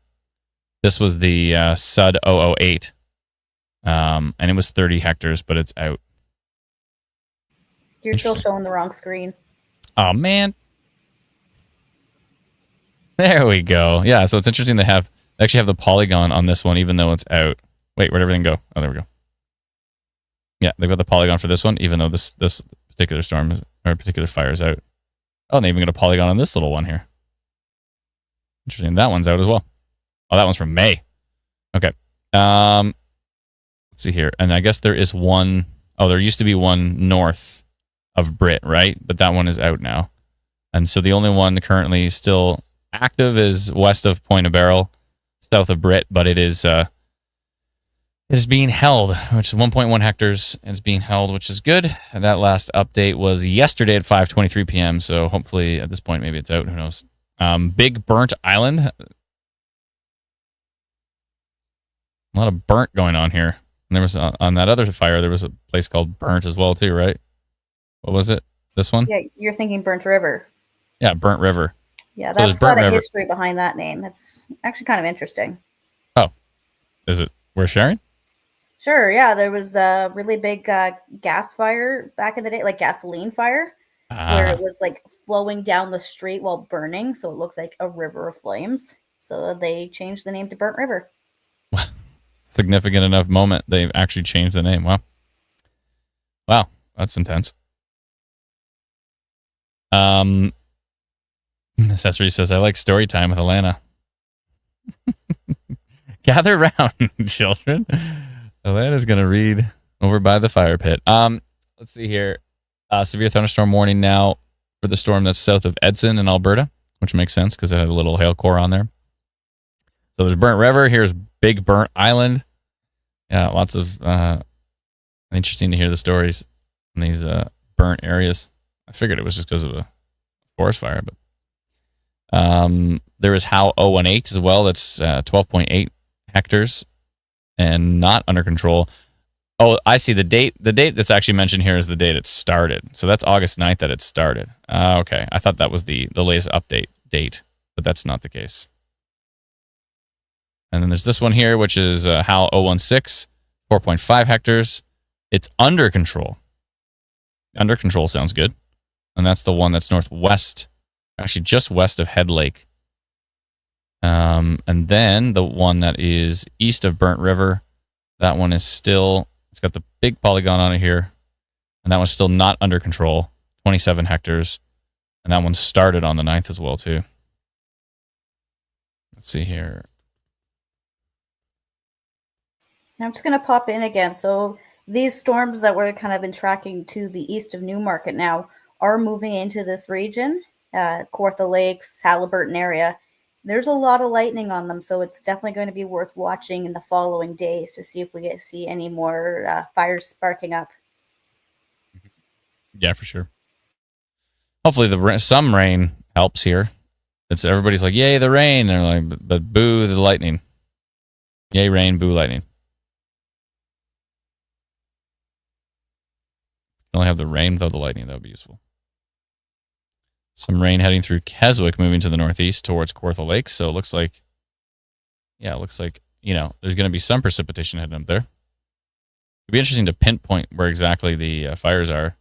This was the SUD 008, and it was 30 hectares, but it's out. You're still showing the wrong screen. Oh, man. There we go. Yeah, so it's interesting they actually have the polygon on this one, even though it's out. Wait, where'd everything go? Oh, there we go. Yeah, they've got the polygon for this one, even though this particular storm or particular fire is out. Oh, and they even got a polygon on this little one here. Interesting. That one's out as well. Oh, that one's from May. Okay. Let's see here. And I guess there is one. Oh, there used to be one north of Brit, right? But that one is out now. And so the only one currently still active is west of Point of Barrel, south of Brit, but it is being held, which is 1.1 hectares, and it's being held, which is good. And that last update was yesterday at 5:23 p.m. So hopefully at this point maybe it's out. Who knows? Big Burnt Island. A lot of burnt going on here. And there was on that other fire, there was a place called Burnt as well too, right? What was it? This one? Yeah, you're thinking Burnt River. Yeah, Burnt River. Yeah, So that's got a River. history behind that name. It's actually kind of interesting. Oh, is it worth sharing? Sure, yeah. There was a really big gas fire back in the day, like gasoline fire, where it was like flowing down the street while burning. So it looked like a river of flames. So they changed the name to Burnt River. Significant enough moment. They've actually changed the name. Wow, that's intense. Accessory says, I like story time with Alana. Gather round, children. Alana's going to read over by the fire pit. Let's see here. Severe thunderstorm warning now for the storm that's south of Edson in Alberta, which makes sense because it had a little hail core on there. So there's Burnt River. Here's Big Burnt Island. Yeah, lots of interesting to hear the stories in these burnt areas. I figured it was just because of a forest fire, but there is Howe 018 as well. That's 12.8 hectares and not under control. Oh, I see the date. The date that's actually mentioned here is the date it started. So that's August 9th that it started. Okay. I thought that was the latest update date, but that's not the case. And then there's this one here, which is Howe 016, 4.5 hectares. It's under control. Under control sounds good. And that's the one that's northwest, actually just west of Head Lake. And then the one that is east of Burnt River, that one is still, it's got the big polygon on it here. And that one's still not under control, 27 hectares. And that one started on the 9th as well, too. Let's see here. I'm just going to pop in again. So these storms that we're kind of been tracking to the east of Newmarket now, are moving into this region, Kawartha Lakes, Halliburton area. There's a lot of lightning on them, so it's definitely going to be worth watching in the following days to see if we get to see any more fires sparking up. Yeah, for sure. Hopefully some rain helps here. Everybody's like, yay, the rain. They're like, but boo, the lightning. Yay, rain, boo, lightning. Only have the rain without the lightning. That would be useful. Some rain heading through Keswick, moving to the northeast towards Kawartha Lakes. So it looks like, there's going to be some precipitation heading up there. It'd be interesting to pinpoint where exactly the fires are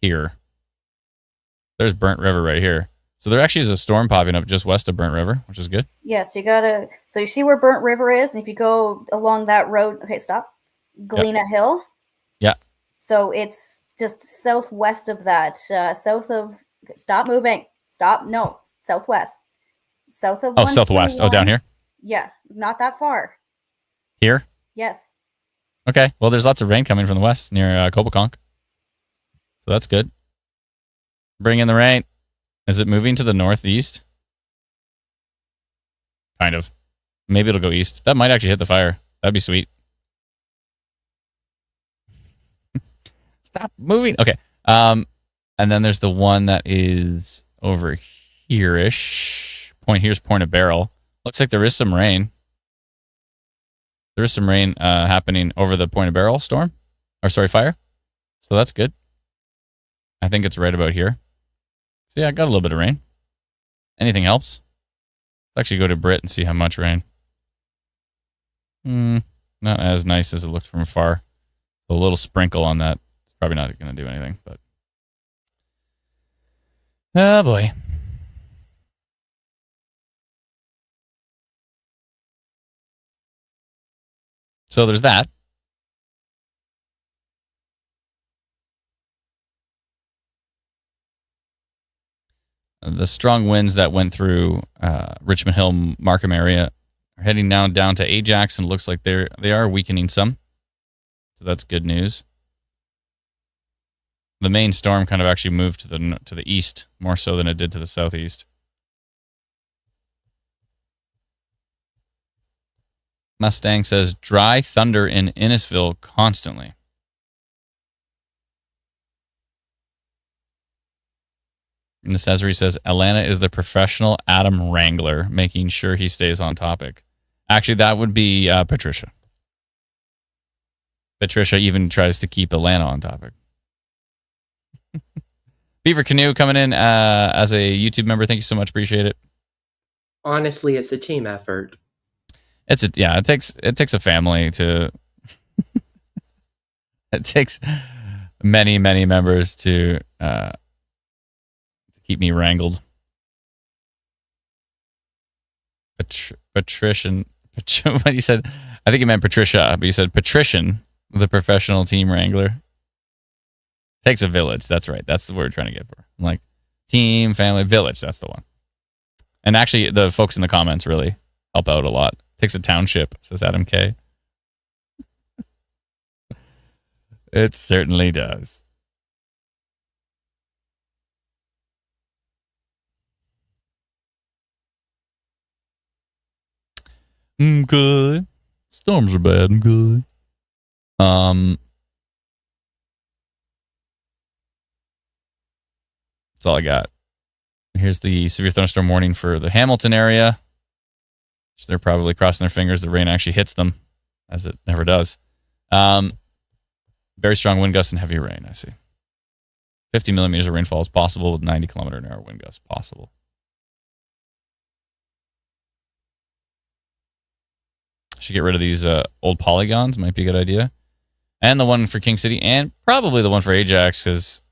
here. There's Burnt River right here. So there actually is a storm popping up just west of Burnt River, which is good. Yes, so you see where Burnt River is, and if you go along that road, okay, stop. Galena Hill. Yeah. So it's just southwest of that, south of, stop moving. Stop. No, southwest. South of. Oh, southwest. Oh, down here? Yeah, not that far. Here? Yes. Okay. Well, there's lots of rain coming from the west near Copaconk. So that's good. Bring in the rain. Is it moving to the northeast? Kind of. Maybe it'll go east. That might actually hit the fire. That'd be sweet. Stop moving. Okay. And then there's the one that is over here-ish. Here's Point of Barrel. Looks like there is some rain. There is some rain happening over the Point of Barrel fire. So that's good. I think it's right about here. So yeah, I got a little bit of rain. Anything helps. Let's actually go to Brit and see how much rain. Not as nice as it looked from afar. A little sprinkle on that. It's probably not going to do anything, but. Oh boy. So there's that. The strong winds that went through Richmond Hill, Markham area are heading now down to Ajax, and it looks like they are weakening some. So that's good news. The main storm kind of actually moved to the east more so than it did to the southeast. Mustang says dry thunder in Innisfil constantly. And the Cesare says Alana is the professional Adam Wrangler, making sure he stays on topic. Actually, that would be Patricia. Patricia even tries to keep Alana on topic. Beaver Canoe coming in as a YouTube member. Thank you so much. Appreciate it. Honestly, it's a team effort. It takes a family to. It takes many members to keep me wrangled. Patrician. What you said? I think you meant Patricia, but you said patrician, the professional team wrangler. Takes a village. That's right. That's the word we're trying to get for. Like team, family, village. That's the one. And actually, the folks in the comments really help out a lot. Takes a township, says Adam K. It certainly does. I'm good. Storms are bad. I'm good. That's all I got. Here's the severe thunderstorm warning for the Hamilton area. They're probably crossing their fingers the rain actually hits them, as it never does. Very strong wind gusts and heavy rain, I see. 50 millimeters of rainfall is possible with 90-kilometer-an-hour wind gusts possible. Should get rid of these old polygons. Might be a good idea. And the one for King City, and probably the one for Ajax is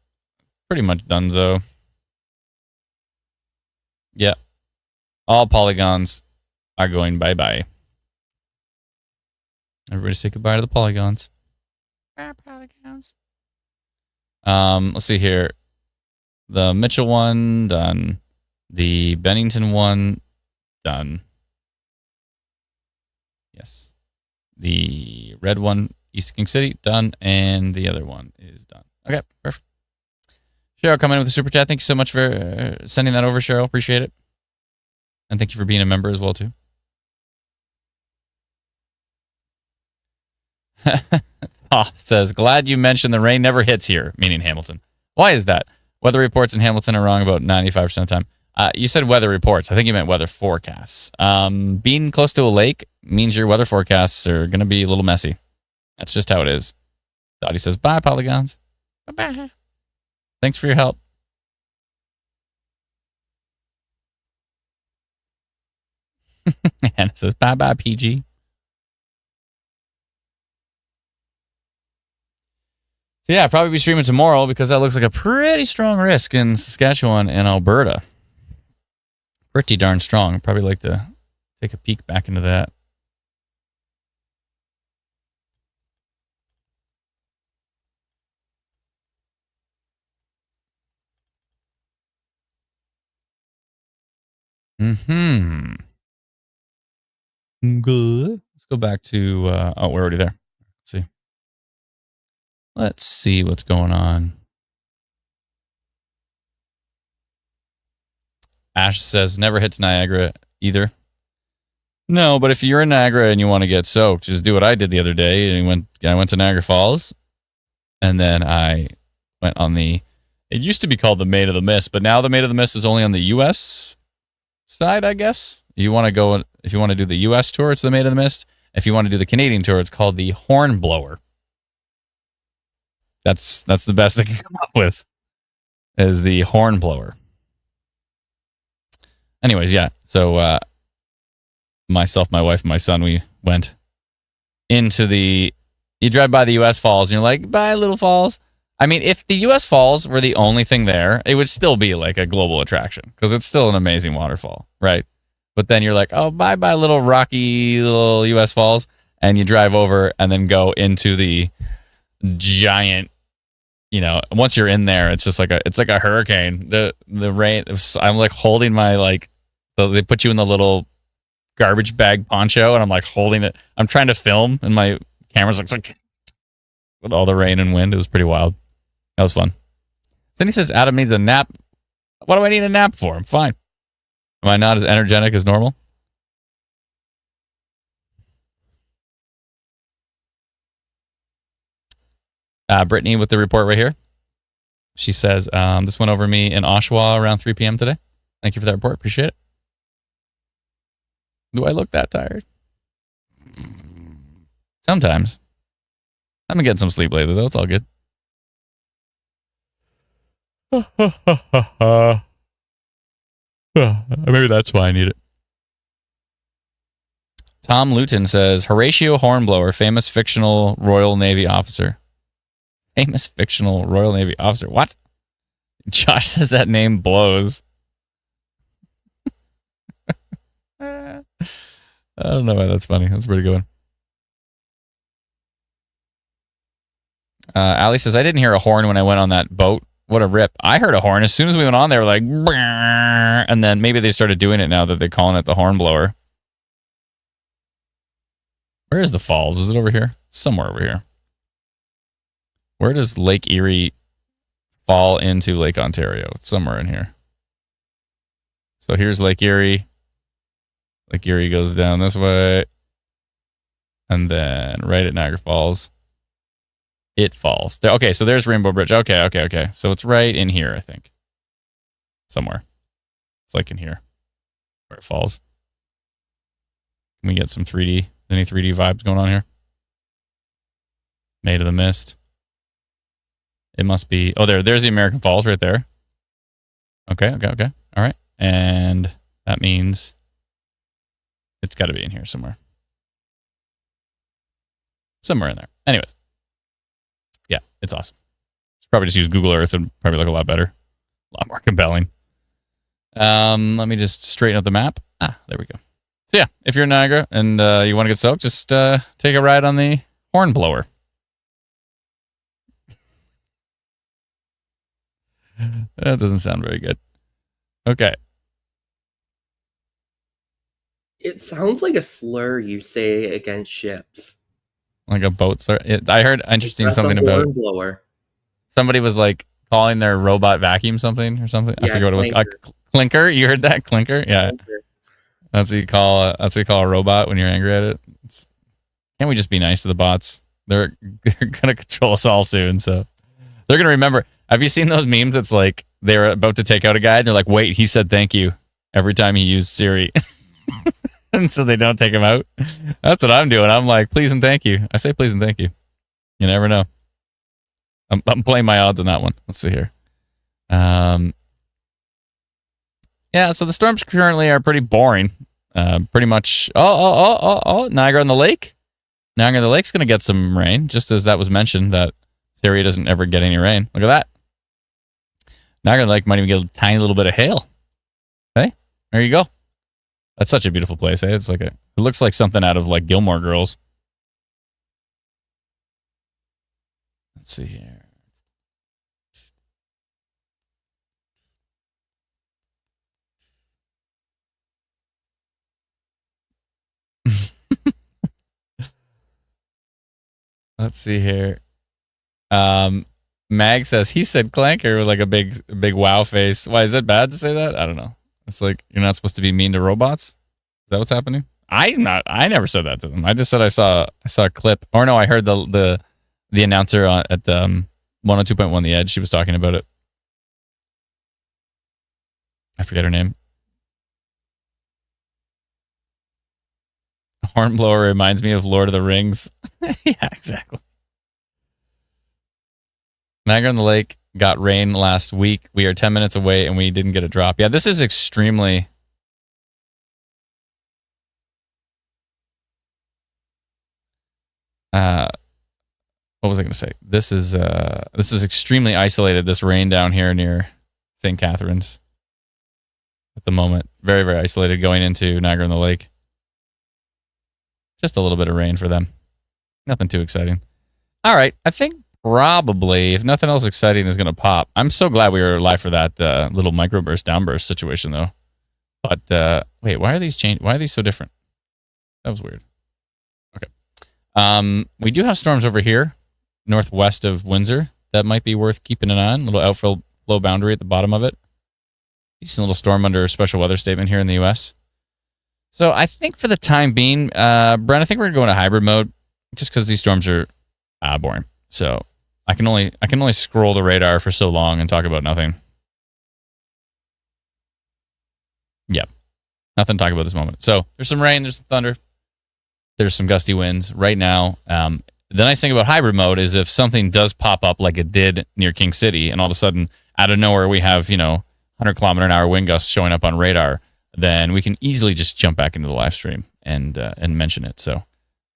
pretty much donezo. Yeah. All polygons are going bye-bye. Everybody say goodbye to the polygons. Polygons. Let's see here. The Mitchell one, done. The Bennington one, done. Yes. The red one, East King City, done. And the other one is done. Okay, perfect. Cheryl coming in with a super chat. Thank you so much for sending that over, Cheryl. Appreciate it. And thank you for being a member as well, too. Thoth says, glad you mentioned the rain never hits here, meaning Hamilton. Why is that? Weather reports in Hamilton are wrong about 95% of the time. You said weather reports. I think you meant weather forecasts. Being close to a lake means your weather forecasts are going to be a little messy. That's just how it is. Dottie says, bye, Polygons. Bye-bye. Thanks for your help. Hannah says, bye-bye, PG. So yeah, probably be streaming tomorrow because that looks like a pretty strong risk in Saskatchewan and Alberta. Pretty darn strong. I'd probably like to take a peek back into that. Good. Let's go back to, oh, we're already there. Let's see. Let's see what's going on. Ash says, never hits Niagara either. No, but if you're in Niagara and you want to get soaked, just do what I did the other day. And I went to Niagara Falls, and then I went on it used to be called the Maid of the Mist, but now the Maid of the Mist is only on the U.S. side, I guess. You want to go, if you want to do the U.S. tour, it's the Maid of the Mist. If you want to do the Canadian tour, it's called the Hornblower. That's the best they can come up with, is the Hornblower. Anyways, yeah. So myself, my wife, and my son, we went into you drive by the U.S. Falls, and you're like, bye, little falls. I mean, if the U.S. Falls were the only thing there, it would still be like a global attraction because it's still an amazing waterfall, right? But then you're like, oh, bye-bye, little rocky little U.S. Falls, and you drive over and then go into the giant, once you're in there, it's just like it's like a hurricane. The rain, I'm like holding my, they put you in the little garbage bag poncho, and I'm like holding it. I'm trying to film, and my camera's like with all the rain and wind. It was pretty wild. That was fun. Then he says, Adam needs a nap. What do I need a nap for? I'm fine. Am I not as energetic as normal? Brittany with the report right here. She says, this went over me in Oshawa around 3 p.m. today. Thank you for that report. Appreciate it. Do I look that tired? Sometimes. I've been getting some sleep lately, though. It's all good. Maybe that's why I need it. Tom Luton says, Horatio Hornblower, famous fictional Royal Navy officer. Famous fictional Royal Navy officer. What? Josh says that name blows. I don't know why that's funny. That's a pretty good one. Ali says, I didn't hear a horn when I went on that boat. What a rip. I heard a horn. As soon as we went on, they were like, and then maybe they started doing it now that they're calling it the horn blower. Where is the falls? Is it over here? It's somewhere over here. Where does Lake Erie fall into Lake Ontario? It's somewhere in here. So here's Lake Erie. Lake Erie goes down this way. And then right at Niagara Falls, it falls. There, okay, so there's Rainbow Bridge. Okay. So it's right in here, I think. Somewhere. It's like in here where it falls. Can we get some 3D? Any 3D vibes going on here? Maid of the Mist. It must be... Oh, there's the American Falls right there. Okay. All right. And that means it's got to be in here somewhere. Somewhere in there. Anyways. Yeah, it's awesome. Probably just use Google Earth and probably look a lot better. A lot more compelling. Let me just straighten up the map. There we go. So yeah, if you're in Niagara and you want to get soaked, just take a ride on the Hornblower. That doesn't sound very good. Okay. It sounds like a slur you say against ships. Like a boat slur. I heard interesting something about... Hornblower. Somebody was like calling their robot vacuum something or something. I Yeah, forget what it was. Clinker. You heard that? Clinker? Yeah. Clinker. That's what you call a robot when you're angry at it. Can't we just be nice to the bots? They're gonna control us all soon, so they're gonna remember. Have you seen those memes? It's like they're about to take out a guy, and they're like, "Wait, he said thank you every time he used Siri," and so they don't take him out. That's what I'm doing. I'm like, "Please and thank you." I say please and thank you. You never know. I'm playing my odds on that one. Let's see here. Yeah, so the storms currently are pretty boring. Pretty much. Niagara on the Lake. Niagara on the Lake's going to get some rain, just as that was mentioned, that this area doesn't ever get any rain. Look at that. Niagara on the Lake might even get a tiny little bit of hail. Hey, there you go. That's such a beautiful place. Eh? It looks like something out of like Gilmore Girls. Let's see here. Let's see here. Mag says he said clanker with like a big wow face. Why is that bad to say that? I don't know. It's like you're not supposed to be mean to robots. Is that what's happening? I never said that to them. I just said I saw a clip. Or no, I heard the announcer at 102.1 The Edge. She was talking about it. I forget her name. Hornblower reminds me of Lord of the Rings. Yeah, exactly. Niagara on the Lake got rain last week. We are 10 minutes away and we didn't get a drop. Yeah, this is extremely... what was I going to say? This is extremely isolated, this rain down here near St. Catharines at the moment. Very, very isolated going into Niagara on the Lake. Just a little bit of rain for them. Nothing too exciting. All right. I think probably, if nothing else exciting is going to pop. I'm so glad we were live for that little microburst downburst situation, though. But wait, why are these changed? Why are these so different? That was weird. Okay. We do have storms over here, northwest of Windsor. That might be worth keeping an eye on. Little outflow boundary at the bottom of it. Decent little storm under a special weather statement here in the U.S. So I think for the time being, Brent, I think we're going to go into hybrid mode just because these storms are boring. So I can only scroll the radar for so long and talk about nothing. Yep. Nothing to talk about this moment. So there's some rain, there's some thunder, there's some gusty winds right now. The nice thing about hybrid mode is if something does pop up like it did near King City and all of a sudden out of nowhere we have, 100-kilometer-an-hour wind gusts showing up on radar, then we can easily just jump back into the live stream and mention it. So,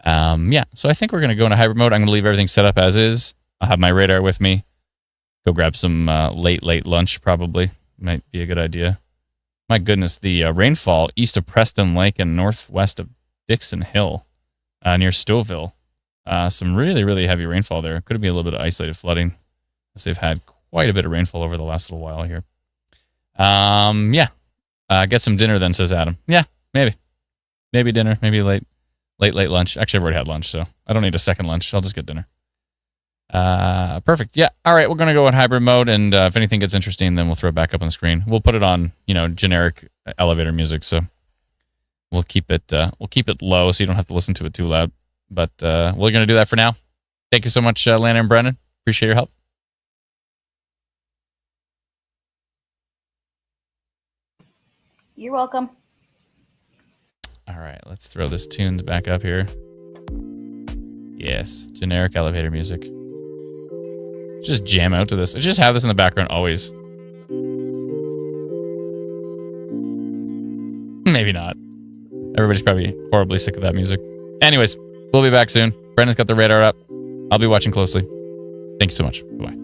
so I think we're going to go into hybrid mode. I'm going to leave everything set up as is. I'll have my radar with me. Go grab some late lunch probably. Might be a good idea. My goodness, the rainfall east of Preston Lake and northwest of Dixon Hill near Stouffville. Some really, really heavy rainfall there. Could be a little bit of isolated flooding as they've had quite a bit of rainfall over the last little while here. Get some dinner then, says Adam. Yeah, maybe. Maybe dinner, maybe late lunch. Actually, I've already had lunch, so I don't need a second lunch. I'll just get dinner. Perfect. Yeah. All right, we're going to go in hybrid mode, and if anything gets interesting, then we'll throw it back up on the screen. We'll put it on, generic elevator music, so we'll keep it low so you don't have to listen to it too loud. But we're going to do that for now. Thank you so much, Lana and Brennan. Appreciate your help. You're welcome. All right, let's throw this tuned back up here. Yes, generic elevator music. Just jam out to this. I just have this in the background always. Maybe not. Everybody's probably horribly sick of that music. Anyways, we'll be back soon. Brendan's got the radar up. I'll be watching closely. Thank you so much. Bye-bye.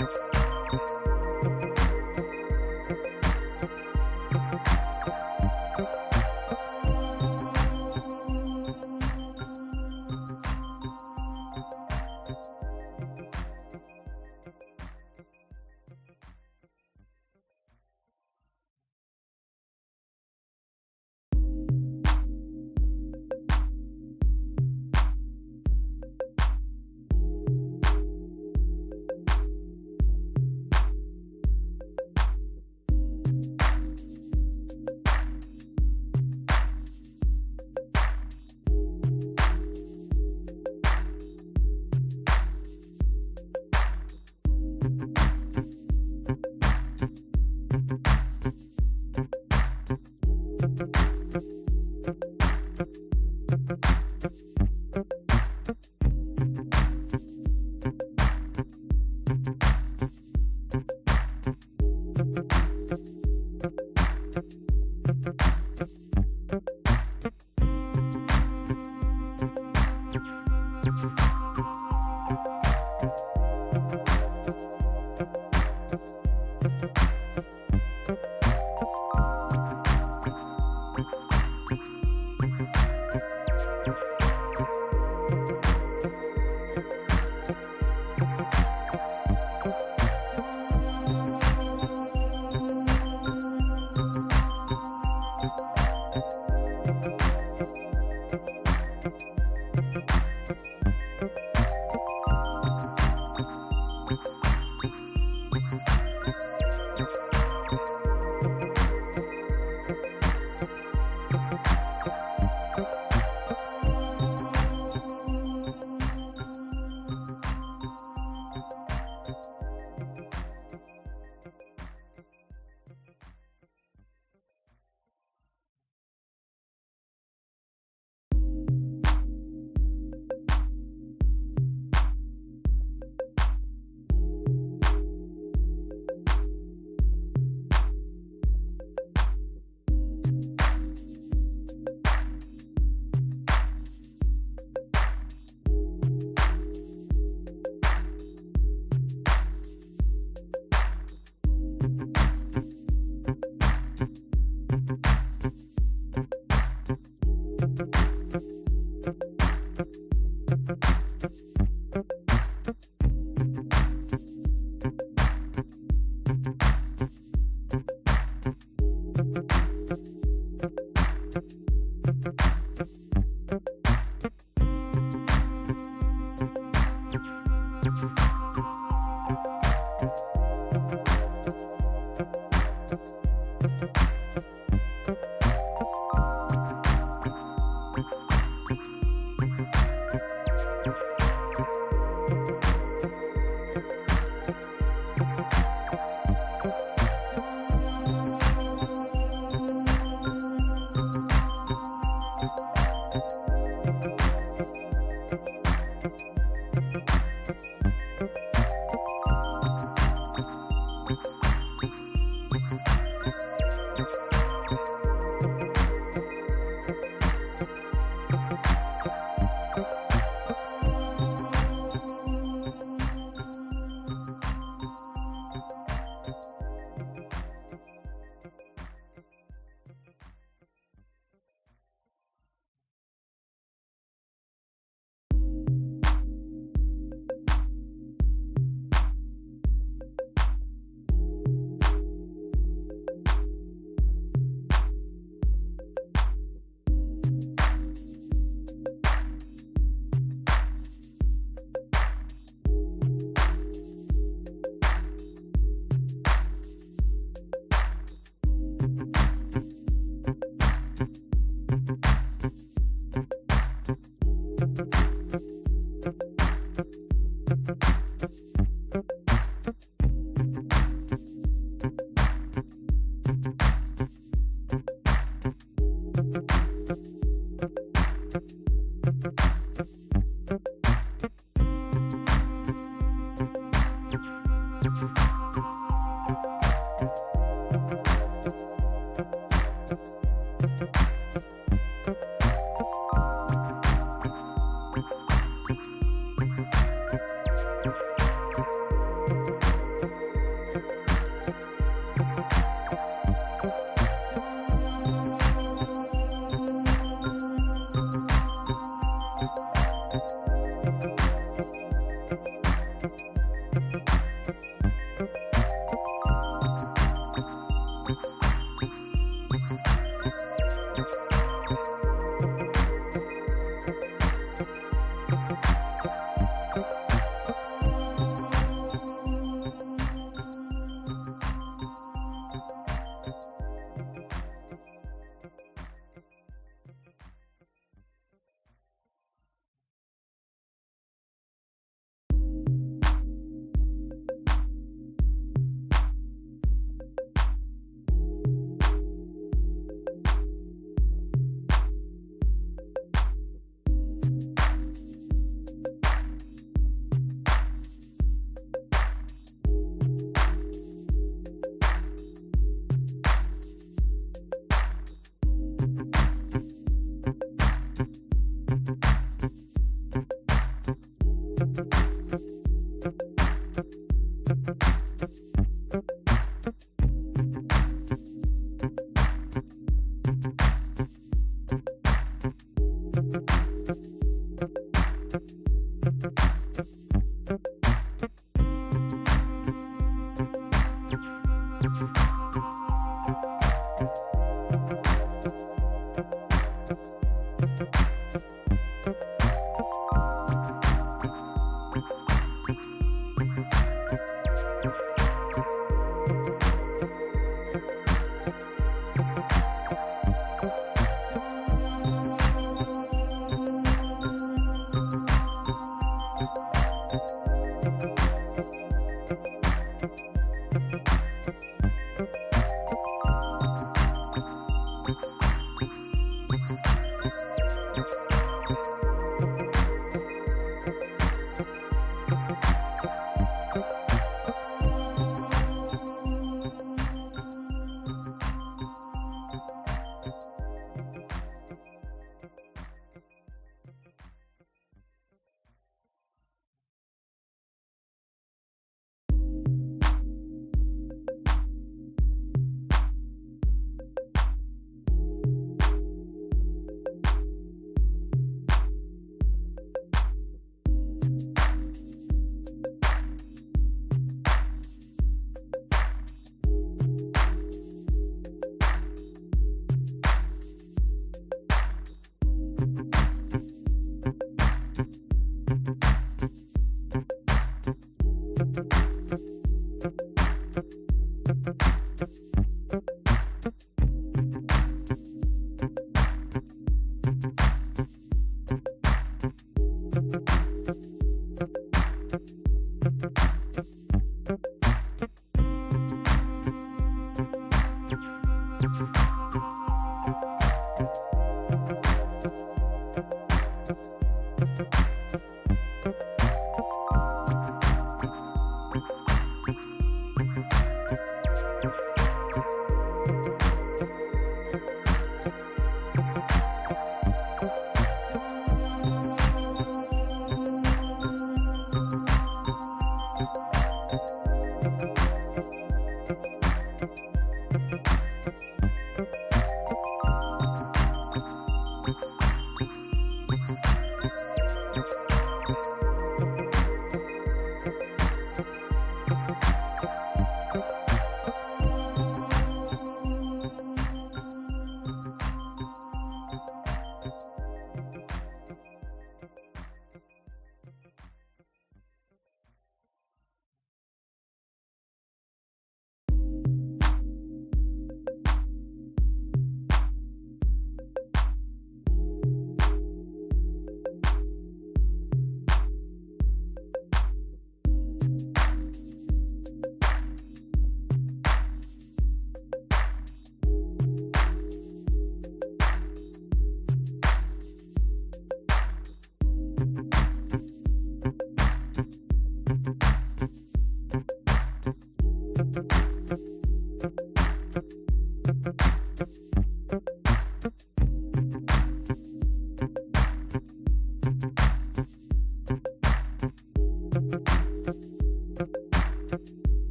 you